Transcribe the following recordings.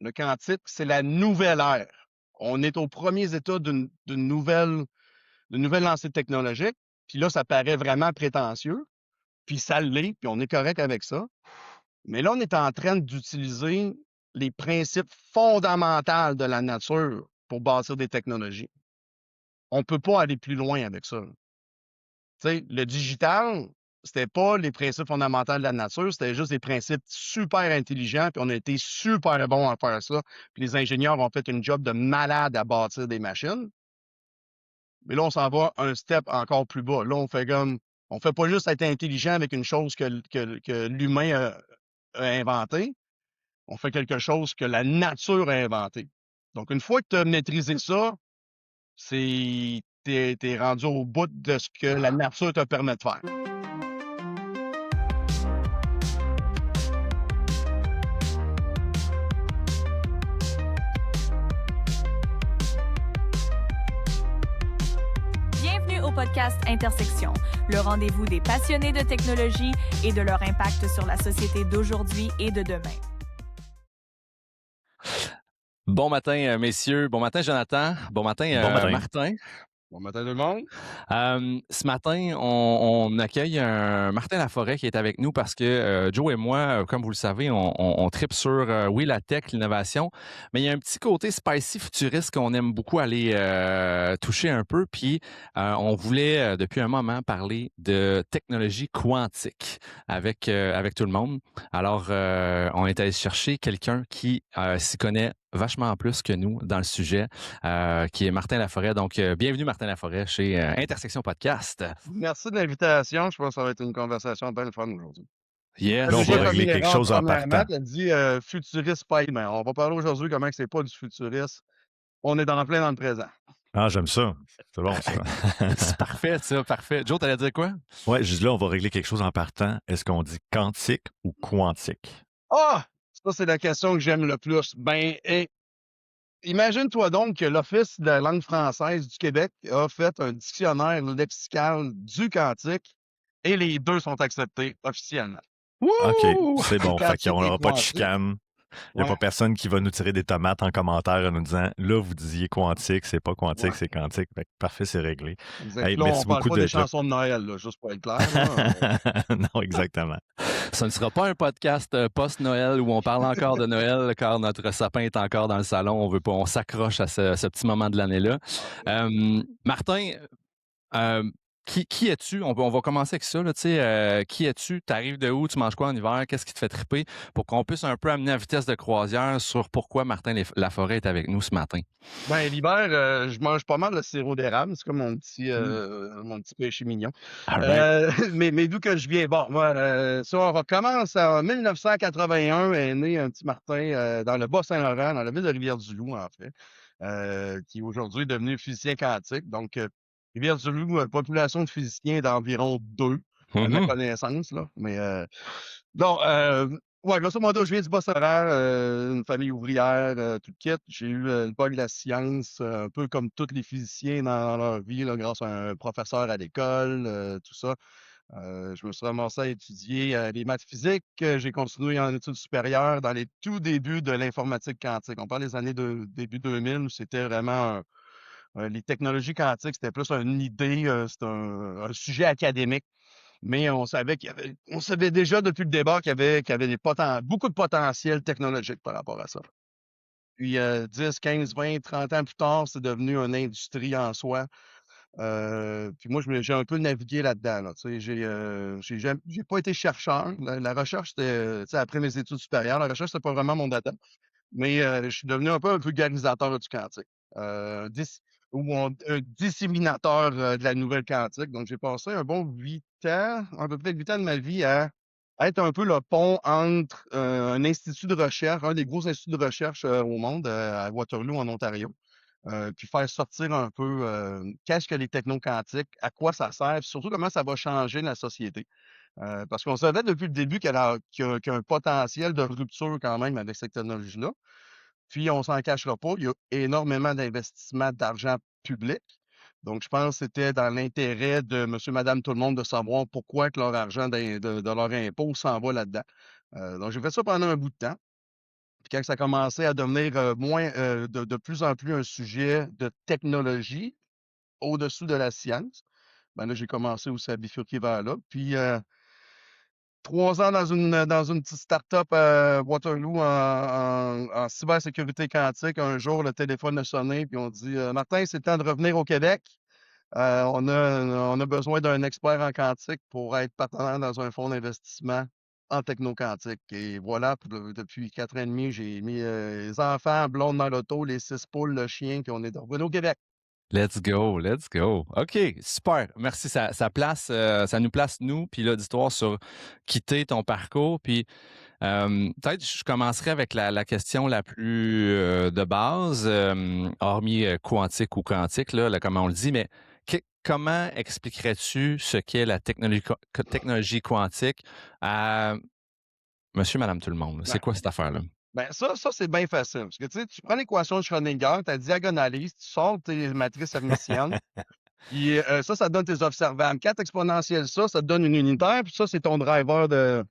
Le quantique, c'est la nouvelle ère. On est aux premiers états d'une nouvelle lancée technologique. Puis là, ça paraît vraiment prétentieux. Puis ça l'est, puis on est correct avec ça. Mais là, on est en train d'utiliser les principes fondamentaux de la nature pour bâtir des technologies. On ne peut pas aller plus loin avec ça. Tu sais, le digital, c'était pas les principes fondamentaux de la nature, c'était juste des principes super intelligents, puis on a été super bons à faire ça. Puis les ingénieurs ont fait une job de malade à bâtir des machines. Mais là, on s'en va un step encore plus bas. Là, on fait pas juste être intelligent avec une chose que l'humain a inventée, on fait quelque chose que la nature a inventé. Donc, une fois que tu as maîtrisé ça, t'es rendu au bout de ce que la nature te permet de faire. Bienvenue au podcast Intersection, le rendez-vous des passionnés de technologie et de leur impact sur la société d'aujourd'hui et de demain. Bon matin, messieurs. Bon matin, Jonathan. Bon matin, Bon matin. Martin. Bon matin tout le monde. Ce matin, on accueille Martin Laforêt qui est avec nous parce que Joe et moi, comme vous le savez, on tripe sur, oui, la tech, l'innovation, mais il y a un petit côté spicy futuriste qu'on aime beaucoup aller toucher un peu. Puis, on voulait depuis un moment parler de technologie quantique avec tout le monde. Alors, on est allé chercher quelqu'un qui s'y connaît vachement plus que nous dans le sujet, qui est Martin Laforêt. Donc, bienvenue Martin Laforêt chez Intersection Podcast. Merci de l'invitation. Je pense que ça va être une conversation bien le fun aujourd'hui. Yes. Là, on J'ai va régler quelque chose en premièrement, partant. tu as dit futuriste pas mais on va parler aujourd'hui comment que c'est pas du futuriste. On est plein dans le présent. Ah, j'aime ça. C'est bon, ça. C'est parfait, ça, parfait. Joe, t'allais dire quoi? Ouais, juste là, on va régler quelque chose en partant. Est-ce qu'on dit quantique ou quantique? Ah! Ça, c'est la question que j'aime le plus. Imagine-toi donc que l'Office de la langue française du Québec a fait un dictionnaire lexical du quantique et les deux sont acceptés officiellement. OK, Wouh! c'est bon. Fait qu'il Quantique n'y et aura pas de quantique. chicane. Il n'y a Ouais, pas personne qui va nous tirer des tomates en commentaire en nous disant là, vous disiez quantique, c'est pas quantique, ouais. c'est quantique. Fait que parfait, c'est réglé. Exact. Hey, Là, on merci parle beaucoup pas des d'être là. chansons de Noël, là, juste pour être clair. Là. Non, exactement. Ce ne sera pas un podcast post-Noël où on parle encore de Noël car notre sapin est encore dans le salon. On veut pas, on s'accroche à ce petit moment de l'année-là. Martin, euh, qui es-tu? On va commencer avec ça. Là, qui es-tu? Tu arrives de où? Tu manges quoi en hiver? Qu'est-ce qui te fait triper? Pour qu'on puisse un peu amener à vitesse de croisière sur pourquoi Martin Laforêt est avec nous ce matin. Ben, l'hiver, je mange pas mal de sirop d'érable. C'est comme Mm. mon petit péché mignon. All right. Mais d'où que je viens? Bon, moi, ça, on recommence en 1981, est né un petit Martin dans le Bas-Saint-Laurent, dans la ville de Rivière-du-Loup, en fait, qui aujourd'hui est devenu physicien quantique. Donc, Rivière-du-Loup, population de physiciens d'environ 2, à ma Mhm. connaissance, là. Mais, non, ouais, grosso modo, je viens du Bas-Saint-Laurent, une famille ouvrière, tout le kit. J'ai eu le bug de la science, un peu comme tous les physiciens dans leur vie, là, grâce à un professeur à l'école, tout ça. Je me suis ramassé à étudier les maths physiques. J'ai continué en études supérieures dans les tout débuts de l'informatique quantique. On parle des années de début 2000, où c'était vraiment les technologies quantiques, c'était plus une idée, c'était un sujet académique. Mais on savait déjà depuis le départ qu'il y avait beaucoup de potentiel technologique par rapport à ça. Puis 10, 15, 20, 30 ans plus tard, c'est devenu une industrie en soi. Puis moi, j'ai un peu navigué là-dedans. Là, tu sais, j'ai pas été chercheur. La recherche, c'était, tu sais, après mes études supérieures, la recherche, c'était pas vraiment mon dada. Mais je suis devenu un peu un vulgarisateur du quantique. Un disséminateur de la nouvelle quantique. Donc, j'ai passé un bon 8 ans, un peu plus de 8 ans de ma vie à être un peu le pont entre un institut de recherche, un des gros instituts de recherche au monde, à Waterloo, en Ontario, puis faire sortir un peu qu'est-ce que les technos quantiques, à quoi ça sert, puis surtout comment ça va changer la société. Parce qu'on savait depuis le début qu'il y a un potentiel de rupture quand même avec cette technologie-là. Puis, on s'en cachera pas, il y a énormément d'investissements d'argent public. Donc, je pense que c'était dans l'intérêt de monsieur, madame, tout le monde de savoir pourquoi que leur argent de leur impôt s'en va là-dedans. Donc, j'ai fait ça pendant un bout de temps. Puis quand ça a commencé à devenir de plus en plus un sujet de technologie au-dessus de la science, ben là, j'ai commencé aussi à bifurquer vers là. Puis 3 ans dans une petite start-up à Waterloo en cybersécurité quantique. Un jour, le téléphone a sonné, puis on dit Martin, c'est le temps de revenir au Québec. On a besoin d'un expert en quantique pour être partenaire dans un fonds d'investissement en techno-quantique. Et voilà, depuis 4 ans et demi, j'ai mis les enfants, blonde dans l'auto, les 6 poules, le chien, puis on est revenu au Québec. Let's go, let's go. OK, super. Merci. Ça nous place, nous, puis l'auditoire, sur quitter ton parcours. Puis peut-être je commencerai avec la question la plus de base, hormis quantique ou quantique, là, comment on le dit, mais comment expliquerais-tu ce qu'est la technologie quantique à monsieur, madame, tout le monde? C'est Ben, quoi cette affaire-là? ben ça c'est bien facile. Parce que tu prends l'équation de Schrödinger, tu la diagonalises, tu sors tes matrices hermitiennes, puis ça te donne tes observables. 4 exponentielles, ça te donne une unitaire, puis ça, c'est ton driver de.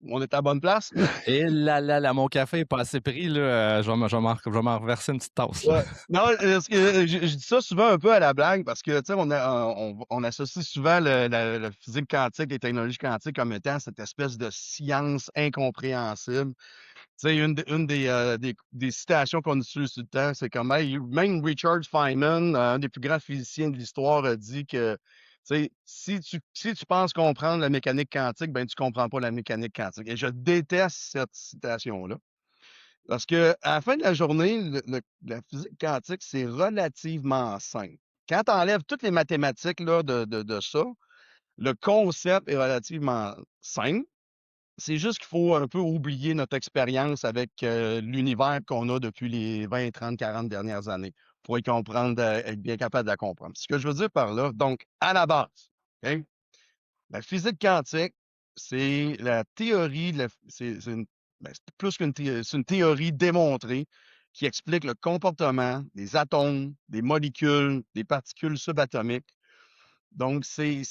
On est à la bonne place? Et là, mon café est pas assez pris, là. Je vais m'en reverser une petite tasse, là. Ouais. Non, je dis ça souvent un peu à la blague parce que, tu sais, on associe souvent la physique quantique, les technologies quantiques comme étant cette espèce de science incompréhensible. Tu sais, une des citations qu'on utilise tout le temps, c'est comme, hey, même Richard Feynman, un des plus grands physiciens de l'histoire, a dit que, tu sais, si tu penses comprendre la mécanique quantique, ben, tu comprends pas la mécanique quantique. Et je déteste cette citation-là. Parce que à la fin de la journée, la physique quantique, c'est relativement simple. Quand tu enlèves toutes les mathématiques là, de ça, le concept est relativement simple. C'est juste qu'il faut un peu oublier notre expérience avec l'univers qu'on a depuis les 20, 30, 40 dernières années pour y comprendre, être bien capable de la comprendre. Ce que je veux dire par là, donc, à la base, OK? La physique quantique, c'est la théorie, c'est plus qu'une théorie, c'est une théorie démontrée qui explique le comportement des atomes, des molécules, des particules subatomiques. Donc, c'est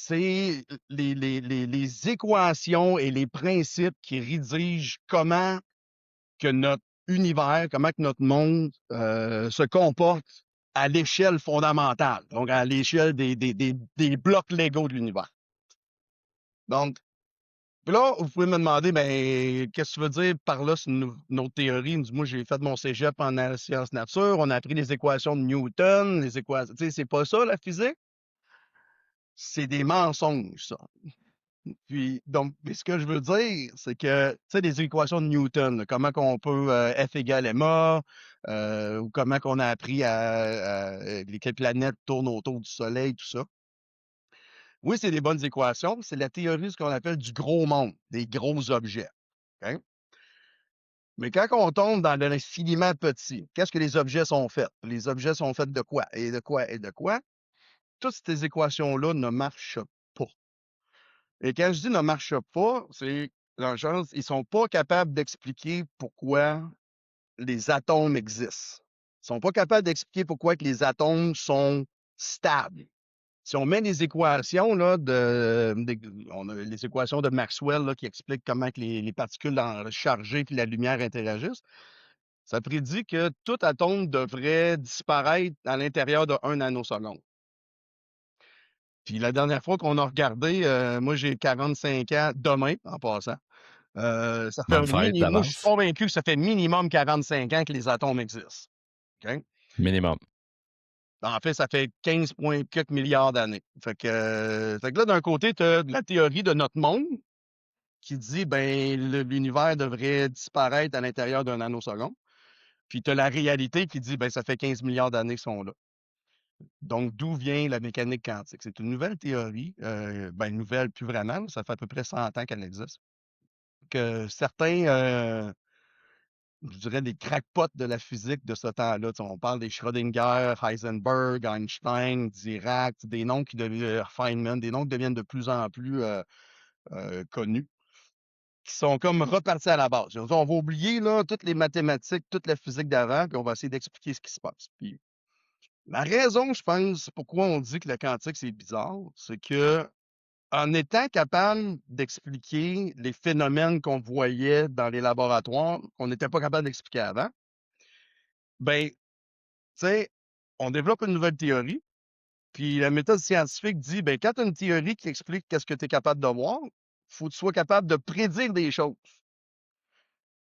les équations et les principes qui rédigent comment que notre univers, comment que notre monde se comporte à l'échelle fondamentale, donc à l'échelle des blocs légaux de l'univers. Donc, puis là, vous pouvez me demander, ben, qu'est-ce que tu veux dire par là, c'est une autre théorie? Moi, j'ai fait mon cégep en sciences nature, on a appris les équations de Newton, les équations, tu sais, c'est pas ça, la physique? C'est des mensonges, ça. Puis, donc, mais ce que je veux dire, c'est que, tu sais, les équations de Newton, là, comment qu'on peut F égale ma, ou comment qu'on a appris que les planètes tournent autour du Soleil, tout ça. Oui, c'est des bonnes équations, c'est la théorie, ce qu'on appelle du gros monde, des gros objets. OK? Mais quand on tombe dans l'infiniment petit, qu'est-ce que les objets sont faits? Les objets sont faits de quoi? Et de quoi? Et de quoi? Toutes ces équations-là ne marchent pas. Et quand je dis ne marchent pas, c'est dans le sens, ils sont pas capables d'expliquer pourquoi les atomes existent. Ils sont pas capables d'expliquer pourquoi que les atomes sont stables. Si on met les équations, là, on a les équations de Maxwell là, qui expliquent comment que les particules chargées et la lumière interagissent, ça prédit que tout atome devrait disparaître à l'intérieur de 1 nanoseconde. Puis la dernière fois qu'on a regardé, moi j'ai 45 ans demain, en passant. Ça fait Bonne fête moi je suis d'avance. convaincu que ça fait minimum 45 ans que les atomes existent. OK? Minimum. En fait, ça fait 15 point quelques milliards d'années. Fait que là, d'un côté, tu as la théorie de notre monde qui dit ben l'univers devrait disparaître à l'intérieur d'un nanoseconde. Puis tu as la réalité qui dit ben ça fait 15 milliards d'années qu'ils sont là. Donc, d'où vient la mécanique quantique? C'est une nouvelle théorie, ben nouvelle plus vraiment, là, ça fait à peu près 100 ans qu'elle existe. Que certains, je dirais des crackpots de la physique de ce temps-là, tu sais, on parle des Schrödinger, Heisenberg, Einstein, Dirac, des noms qui deviennent Feynman, des noms qui deviennent de plus en plus connus, qui sont comme repartis à la base. On va oublier là, toutes les mathématiques, toute la physique d'avant, puis on va essayer d'expliquer ce qui se passe. Puis, la raison, je pense, pourquoi on dit que le quantique, c'est bizarre, c'est que en étant capable d'expliquer les phénomènes qu'on voyait dans les laboratoires, qu'on n'était pas capable d'expliquer avant, ben, tu sais, on développe une nouvelle théorie, puis la méthode scientifique dit, ben, quand tu as une théorie qui explique qu'est-ce que tu es capable de voir, faut que tu sois capable de prédire des choses.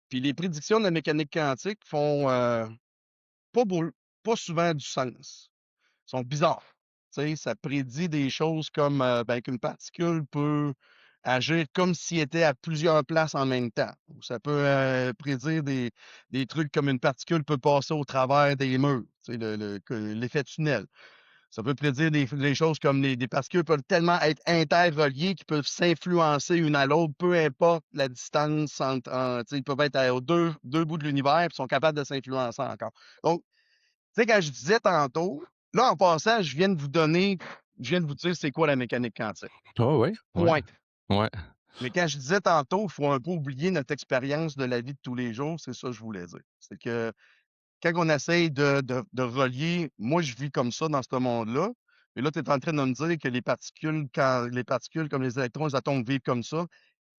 Puis les prédictions de la mécanique quantique font pas, pas souvent du sens. Sont bizarres. Tu sais, ça prédit des choses comme ben, qu'une particule peut agir comme s'il était à plusieurs places en même temps. Ou ça peut prédire des trucs comme une particule peut passer au travers des murs, tu sais, l'effet tunnel. Ça peut prédire des choses comme des particules peuvent tellement être interreliées qu'ils peuvent s'influencer une à l'autre, peu importe la distance tu sais, ils peuvent être aux deux bouts de l'univers et sont capables de s'influencer encore. Donc, tu sais, quand je disais tantôt, là, en passant, je viens de vous dire c'est quoi la mécanique quantique. Oh, oui, ouais, Point. ouais. Mais quand je disais tantôt, il faut un peu oublier notre expérience de la vie de tous les jours, c'est ça que je voulais dire. C'est que quand on essaye de relier, moi, je vis comme ça dans ce monde-là, et là, tu es en train de me dire que les particules comme les électrons, les atomes vivent comme ça,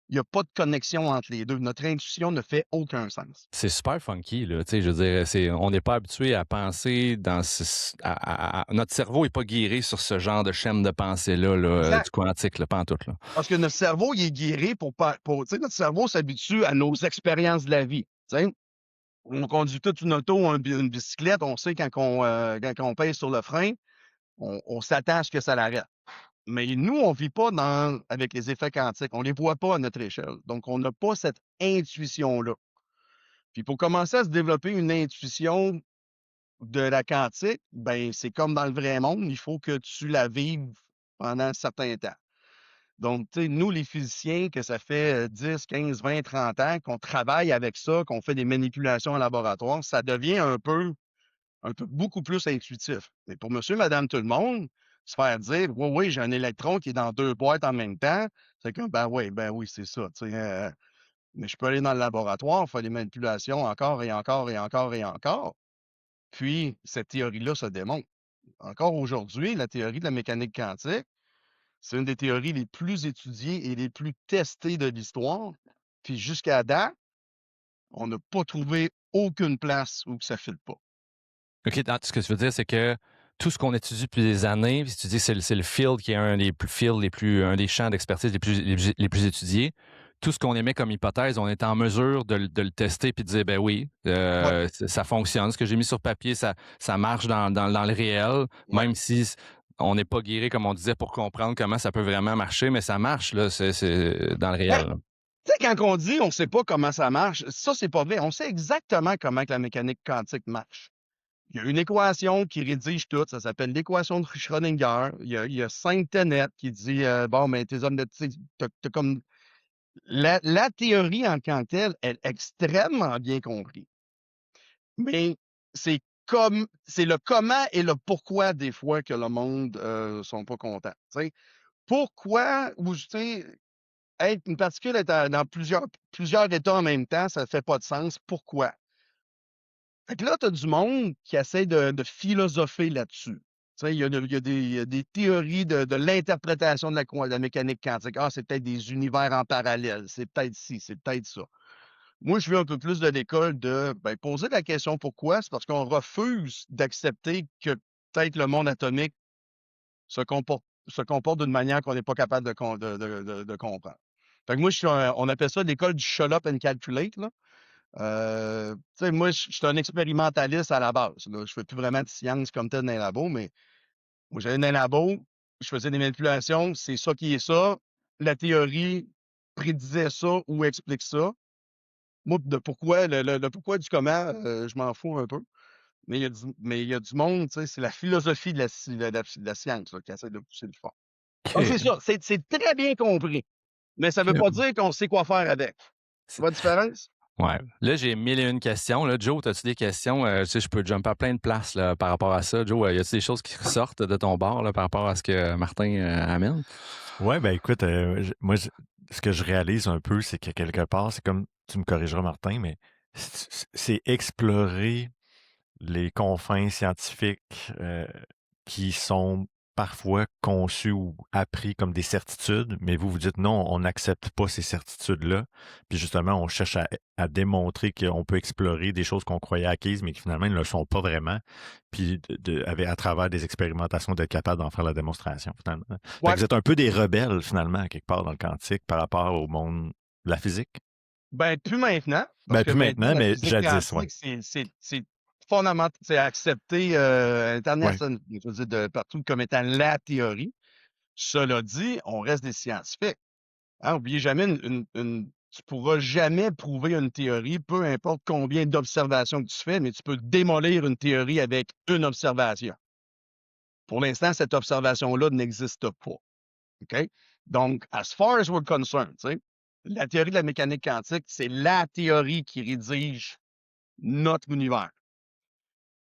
il n'y a pas de connexion entre les deux. Notre intuition ne fait aucun sens. C'est super funky, là. Tu sais, je veux dire, on n'est pas habitué à penser notre cerveau n'est pas guéri sur ce genre de chaîne de pensée-là, là, Exact. du quantique, là, pas en tout, là. Parce que notre cerveau, il est guéri tu sais, notre cerveau s'habitue à nos expériences de la vie. Tu sais, on conduit toute une auto, une bicyclette, on sait quand on pèse sur le frein, on s'attend à ce que ça l'arrête. Mais nous, on vit pas avec les effets quantiques. On les voit pas à notre échelle. Donc, on n'a pas cette intuition-là. Puis pour commencer à se développer une intuition de la quantique, ben c'est comme dans le vrai monde, il faut que tu la vives pendant un certain temps. Donc, tu sais, nous, les physiciens, que ça fait 10, 15, 20, 30 ans qu'on travaille avec ça, qu'on fait des manipulations en laboratoire, ça devient un peu beaucoup plus intuitif. Mais pour monsieur, madame, tout le monde, se faire dire, oui, oui, j'ai un électron qui est dans deux boîtes en même temps, c'est comme, ben oui, c'est ça. Tu sais, mais je peux aller dans le laboratoire, faire des manipulations encore et encore et encore et encore. Puis, cette théorie-là se démontre. Encore aujourd'hui, la théorie de la mécanique quantique, c'est une des théories les plus étudiées et les plus testées de l'histoire. Puis jusqu'à date, on n'a pas trouvé aucune place où ça ne file pas. OK, ce que tu veux dire, c'est que tout ce qu'on étudie depuis des années, puis tu dis que c'est le field qui est un des champs d'expertise les plus étudiés. Tout ce qu'on émet comme hypothèse, on est en mesure de le tester puis de dire, ben oui, Ouais, ça fonctionne. Ce que j'ai mis sur papier, ça marche dans le réel, ouais. même si on n'est pas guéri, comme on disait, pour comprendre comment ça peut vraiment marcher, mais ça marche, là, c'est dans le Ben, réel, là. tu sais, quand on dit on ne sait pas comment ça marche, ça, c'est pas vrai. On sait exactement comment que la mécanique quantique marche. Il y a une équation qui rédige tout, ça s'appelle l'équation de Schrödinger. Il y a 5 ténèbres qui dit, bon, mais tes hommes de, tu sais, t'as comme, la théorie en tant que telle est extrêmement bien comprise. Mais c'est le comment et le pourquoi des fois que le monde sont pas contents. Tu sais. Pourquoi, ou tu sais, être une particule est dans plusieurs états en même temps, ça fait pas de sens. Pourquoi? Fait que là, tu as du monde qui essaie de philosopher là-dessus. Tu sais, il y a des théories de l'interprétation de la mécanique quantique. Ah, c'est peut-être des univers en parallèle, c'est peut-être ci, c'est peut-être ça. Moi, je veux un peu plus de l'école de ben, poser la question pourquoi, c'est parce qu'on refuse d'accepter que peut-être le monde atomique se comporte d'une manière qu'on n'est pas capable de comprendre. Fait que moi, on appelle ça l'école du shut up and calculate, là. Tu sais, moi, je suis un expérimentaliste à la base, là. Je fais plus vraiment de science comme tel dans les labos, mais moi, j'allais dans les labos, je faisais des manipulations, c'est ça qui est ça. La théorie prédisait ça ou explique ça. Moi, de pourquoi, le pourquoi du comment, je m'en fous un peu. Mais il y a du monde, tu sais, c'est la philosophie de la science là, qui essaie de pousser le fort. Donc, c'est OK. ça, c'est très bien compris. Mais ça ne veut pas OK. dire qu'on sait quoi faire avec. Tu vois la différence? Ouais. Là, j'ai mille et une questions. Là, Joe, as-tu des questions? Tu sais, je peux jumper à plein de places là, par rapport à ça. Joe, y a-t-il des choses qui ressortent de ton bord là, par rapport à ce que Martin amène? Ouais, ben écoute, moi, ce que je réalise un peu, c'est que quelque part, c'est comme, tu me corrigeras, Martin, mais c'est explorer les confins scientifiques qui sont parfois conçus ou appris comme des certitudes, mais vous dites non, on n'accepte pas ces certitudes-là. Puis justement, on cherche à démontrer qu'on peut explorer des choses qu'on croyait acquises, mais qui finalement ne le sont pas vraiment. Puis à travers des expérimentations, d'être capable d'en faire la démonstration, finalement. Fait Ouais, que vous êtes un peu des rebelles, finalement, quelque part dans le quantique par rapport au monde de la physique. ben, plus maintenant, parce Ben, que plus maintenant, maintenant, la mais physique jadis, ouais. quantique, c'est fondamental, c'est accepté Ouais. international, je veux dire, de partout comme étant la théorie. Cela dit, on reste des scientifiques. Hein, oubliez jamais, tu pourras jamais prouver une théorie, peu importe combien d'observations que tu fais, mais tu peux démolir une théorie avec une observation. Pour l'instant, cette observation-là n'existe pas. OK? Donc, as far as we're concerned, tu sais, la théorie de la mécanique quantique, c'est la théorie qui rédige notre univers.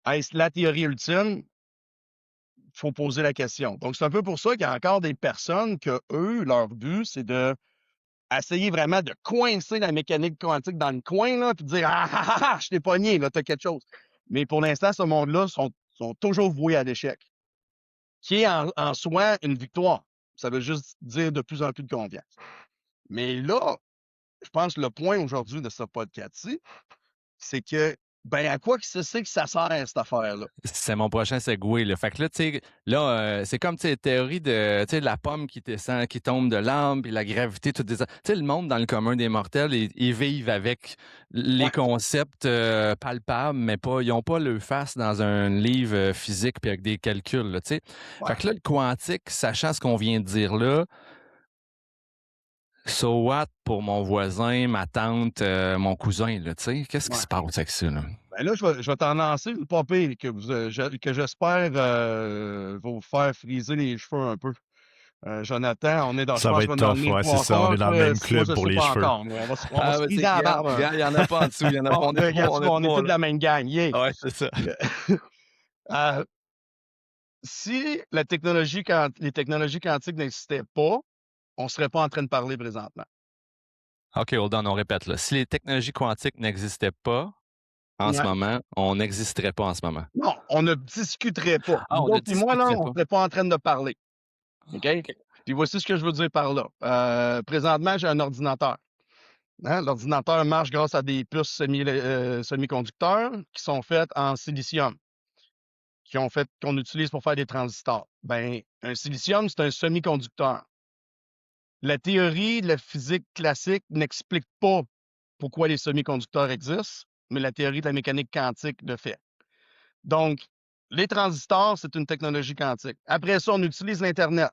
Est-ce la théorie ultime? Il faut poser la question. Donc, c'est un peu pour ça qu'il y a encore des personnes que, eux, leur but, c'est de essayer vraiment de coincer la mécanique quantique dans le coin, là, puis de dire ah, ah, ah, ah, je t'ai pogné, là, t'as quelque chose. Mais pour l'instant, ce monde-là sont toujours voués à l'échec, qui est en soi une victoire. Ça veut juste dire de plus en plus de confiance. Mais là, je pense que le point aujourd'hui de ce podcast-ci, c'est que, ben, à quoi que c'est que ça sert, cette affaire-là? C'est mon prochain segway, là. Fait que là, tu sais, là, c'est comme, tu sais, théorie de, tu sais, la pomme qui descend, qui tombe de l'arbre, puis la gravité, tout ça. Tu sais, le monde dans le commun des mortels, ils vivent avec les Ouais, concepts palpables, mais pas, ils n'ont pas le face dans un livre physique puis avec des calculs, là, tu sais. ouais, Fait que là, le quantique, sachant ce qu'on vient de dire là, so what pour mon voisin, ma tante, mon cousin, là, tu sais? Qu'est-ce qui ouais. se passe avec ça, là? Ben là, je vais t'en lancer une pas pire que j'espère va vous faire friser les cheveux un peu. Jonathan, je Ça va pense qu'on être est dans le tough, même ouais, c'est poids ça. On est encore. dans le Toi, même moi, club je pour sais les pas cheveux. encore, mais on va Ah, se ben, friser c'est la gars, barbe. Hein. il y en a pas en dessous, il y en a pas, Bon, on est trois, regarde, on tu est vois, on est trois, tous là. de la même gang. Yeah. Ouais, c'est ça. Euh, si les technologies quantiques n'existaient pas, on serait pas en train de parler présentement. OK, hold on, on répète, là. Si les technologies quantiques n'existaient pas en ce Ouais. moment, on n'existerait pas en ce moment. Non, on ne discuterait pas. Ah, Vous on ne autres et moi, là, discuterait on pas. serait pas en train de parler. OK? OK. Puis voici ce que je veux dire par là. Présentement, j'ai un ordinateur. Hein, l'ordinateur marche grâce à des puces semi-conducteurs qui sont faites en silicium, qu'on utilise pour faire des transistors. Ben, un silicium, c'est un semi-conducteur. La théorie de la physique classique n'explique pas pourquoi les semi-conducteurs existent, mais la théorie de la mécanique quantique le fait. Donc, les transistors, c'est une technologie quantique. Après ça, on utilise l'Internet.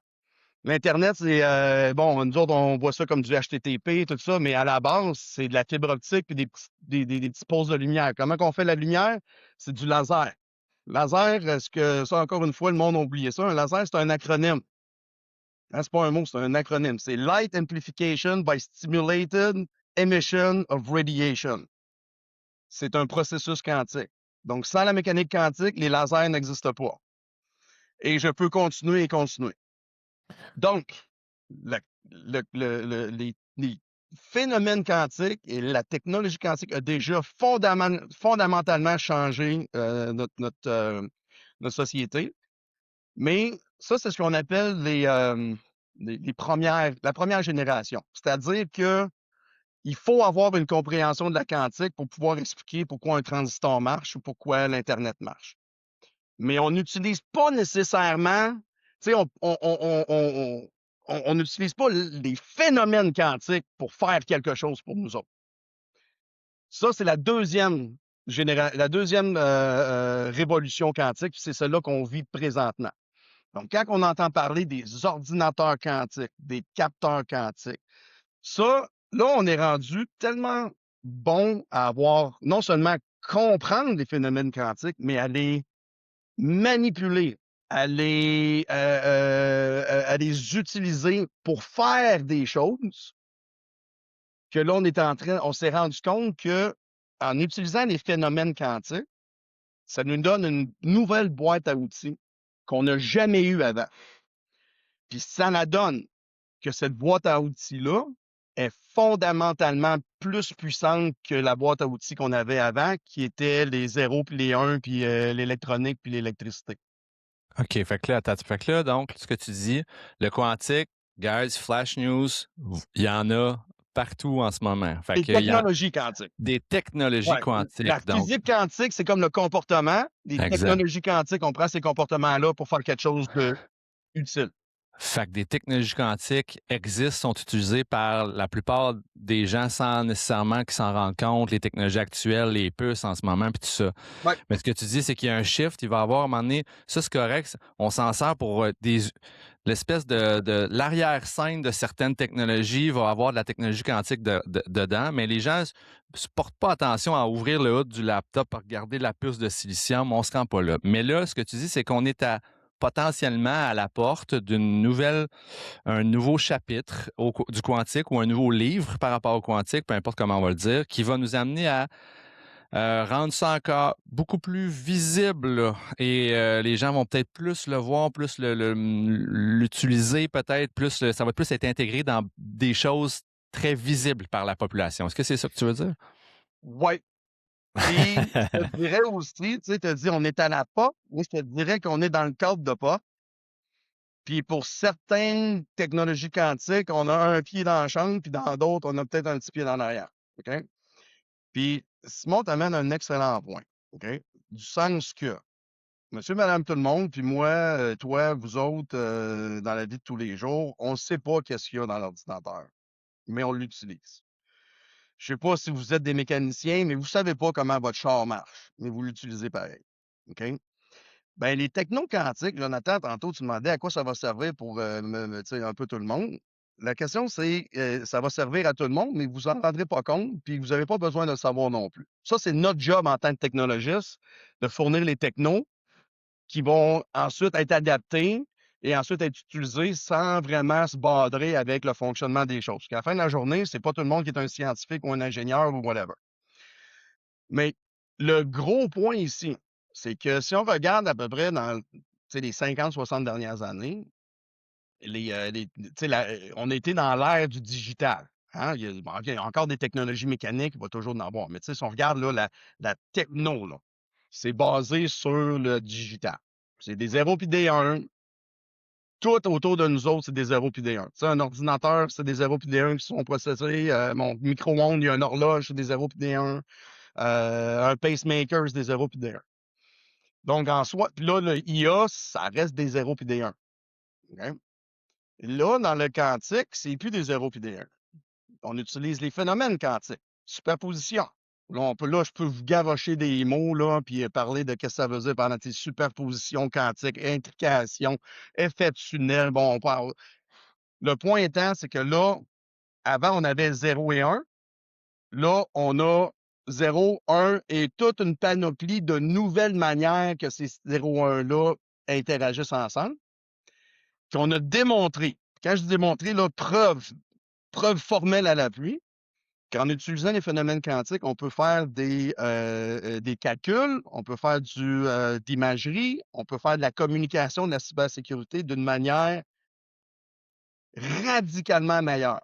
L'Internet, c'est bon, nous autres, on voit ça comme du HTTP, tout ça, mais à la base, c'est de la fibre optique et des petits poses de lumière. Comment qu'on fait la lumière? C'est du laser. Laser, est-ce que ça, encore une fois, le monde a oublié ça? Un laser, c'est un acronyme. Hein, c'est pas un mot, c'est un acronyme. C'est Light Amplification by Stimulated Emission of Radiation. C'est un processus quantique. Donc, sans la mécanique quantique, les lasers n'existent pas. Et je peux continuer et continuer. Donc, les phénomènes quantiques et la technologie quantique a déjà fondamentalement changé notre société. Mais ça, c'est ce qu'on appelle la première génération. C'est-à-dire que il faut avoir une compréhension de la quantique pour pouvoir expliquer pourquoi un transistor marche ou pourquoi l'Internet marche. Mais on n'utilise pas nécessairement, tu sais, on n'utilise pas les phénomènes quantiques pour faire quelque chose pour nous autres. Ça, c'est la deuxième révolution quantique, puis c'est celle-là qu'on vit présentement. Donc, quand on entend parler des ordinateurs quantiques, des capteurs quantiques, ça, là, on est rendu tellement bon à avoir, non seulement comprendre les phénomènes quantiques, mais à les manipuler, à les utiliser pour faire des choses que là, on s'est rendu compte que en utilisant les phénomènes quantiques, ça nous donne une nouvelle boîte à outils qu'on n'a jamais eue avant. Puis ça la donne que cette boîte à outils-là est fondamentalement plus puissante que la boîte à outils qu'on avait avant, qui était les 0 puis les 1 puis l'électronique puis l'électricité. OK, fait que là, attends, fait que là, donc, ce que tu dis, le quantique, guys, flash news, il y en a partout en ce moment. Fait Les que il y a technologies quantiques. des technologies Ouais, la quantiques, donc. physique quantique, c'est comme le comportement. Les Exact. technologies quantiques, on prend ces comportements-là pour faire quelque chose de utile. Fait que des technologies quantiques existent, sont utilisées par la plupart des gens sans nécessairement qu'ils s'en rendent compte, les technologies actuelles, les puces en ce moment, puis tout ça. Ouais. Mais ce que tu dis, c'est qu'il y a un shift, il va y avoir à un moment donné, ça c'est correct, on s'en sert pour l'espèce de l'arrière-scène de certaines technologies, il va y avoir de la technologie quantique dedans, mais les gens ne portent pas attention à ouvrir le hood du laptop, à regarder la puce de silicium, on se rend pas là. Mais là, ce que tu dis, c'est qu'on est potentiellement à la porte un nouveau chapitre du quantique ou un nouveau livre par rapport au quantique, peu importe comment on va le dire, qui va nous amener à rendre ça encore beaucoup plus visible là. Et les gens vont peut-être plus le voir, plus l'utiliser peut-être, ça va plus être intégré dans des choses très visibles par la population. Est-ce que c'est ça que tu veux dire? Ouais. Puis, je te dirais aussi, tu sais, tu as dit on est à la pas, moi je te dirais qu'on est dans le cadre de pas. Puis pour certaines technologies quantiques, on a un pied dans la chambre, puis dans d'autres, on a peut-être un petit pied dans l'arrière. OK? Puis Simon t'amène un excellent point. OK? Du sens que monsieur, madame, tout le monde, puis moi, toi, vous autres, dans la vie de tous les jours, on ne sait pas qu'est-ce qu'il y a dans l'ordinateur, mais on l'utilise. Je sais pas si vous êtes des mécaniciens, mais vous savez pas comment votre char marche, mais vous l'utilisez pareil. OK? Ben, les technos quantiques, Jonathan, tantôt, tu demandais à quoi ça va servir pour tu sais, un peu tout le monde. La question, c'est ça va servir à tout le monde, mais vous en rendrez pas compte, puis vous n'avez pas besoin de le savoir non plus. Ça, c'est notre job en tant que technologiste, de fournir les technos qui vont ensuite être adaptés et ensuite être utilisés sans vraiment se badrer avec le fonctionnement des choses. Parce qu'à la fin de la journée, c'est pas tout le monde qui est un scientifique ou un ingénieur ou whatever. Mais le gros point ici, c'est que si on regarde à peu près dans tu sais, les 50-60 dernières années, tu sais, on a été dans l'ère du digital. Hein? Il y a encore des technologies mécaniques, il va toujours en avoir. Mais tu sais, si on regarde là, la techno, là, c'est basé sur le digital. C'est des 0 puis des 1. Tout autour de nous autres, c'est des 0 puis des 1. Tu sais, un ordinateur, c'est des 0 puis des 1 qui sont processés. Mon micro-ondes, il y a une horloge, c'est des 0 puis des 1. Un pacemaker, c'est des 0 puis des 1. Donc, en soi, puis là, le IA, ça reste des 0 puis des 1. OK? Là, dans le quantique, c'est plus des 0 puis des 1. On utilise les phénomènes quantiques. Superposition. Là, je peux vous gavocher des mots, là, puis parler de ce que ça veut dire pendant tes superpositions quantiques, intrications, effets de tunnel. Bon, on parle. Le point étant, c'est que là, avant, on avait 0 et 1. Là, on a 0, 1 et toute une panoplie de nouvelles manières que ces 0, 1-là interagissent ensemble, qu'on a démontré. Quand je dis démontré, là, preuve formelle à l'appui, qu'en utilisant les phénomènes quantiques, on peut faire des calculs, on peut faire d'imagerie, on peut faire de la communication, de la cybersécurité d'une manière radicalement meilleure.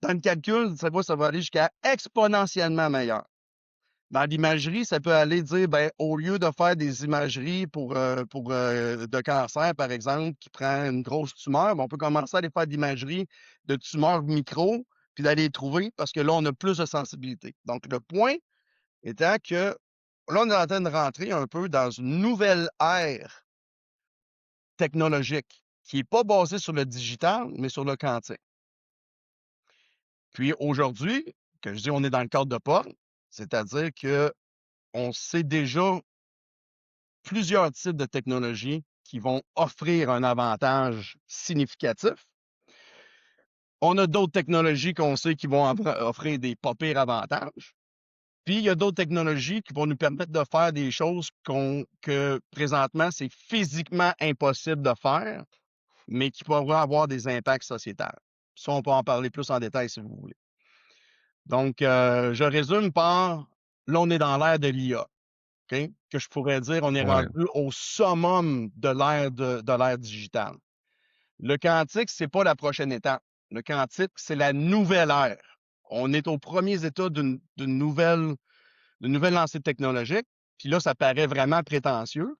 Dans le calcul, ça va aller jusqu'à exponentiellement meilleur. Dans l'imagerie, ça peut aller dire, ben, au lieu de faire des imageries de cancer, par exemple, qui prend une grosse tumeur, ben, on peut commencer à aller faire de l'imagerie de tumeurs micro, puis d'aller les trouver, parce que là, on a plus de sensibilité. Donc, le point étant que là, on est en train de rentrer un peu dans une nouvelle ère technologique qui n'est pas basée sur le digital, mais sur le quantique. Puis aujourd'hui, que je dis on est dans le cadre de pas, c'est-à-dire que on sait déjà plusieurs types de technologies qui vont offrir un avantage significatif. On a d'autres technologies qu'on sait qui vont offrir des pas pires avantages. Puis il y a d'autres technologies qui vont nous permettre de faire des choses que présentement, c'est physiquement impossible de faire, mais qui pourraient avoir des impacts sociétals. Ça, on peut en parler plus en détail si vous voulez. Donc, je résume par, là, on est dans l'ère de l'IA. Okay? Que je pourrais dire, on est rendu au summum de l'ère digitale. Le quantique, c'est pas la prochaine étape. Le quantique, c'est la nouvelle ère. On est aux premiers états d'une nouvelle lancée technologique. Puis là, ça paraît vraiment prétentieux.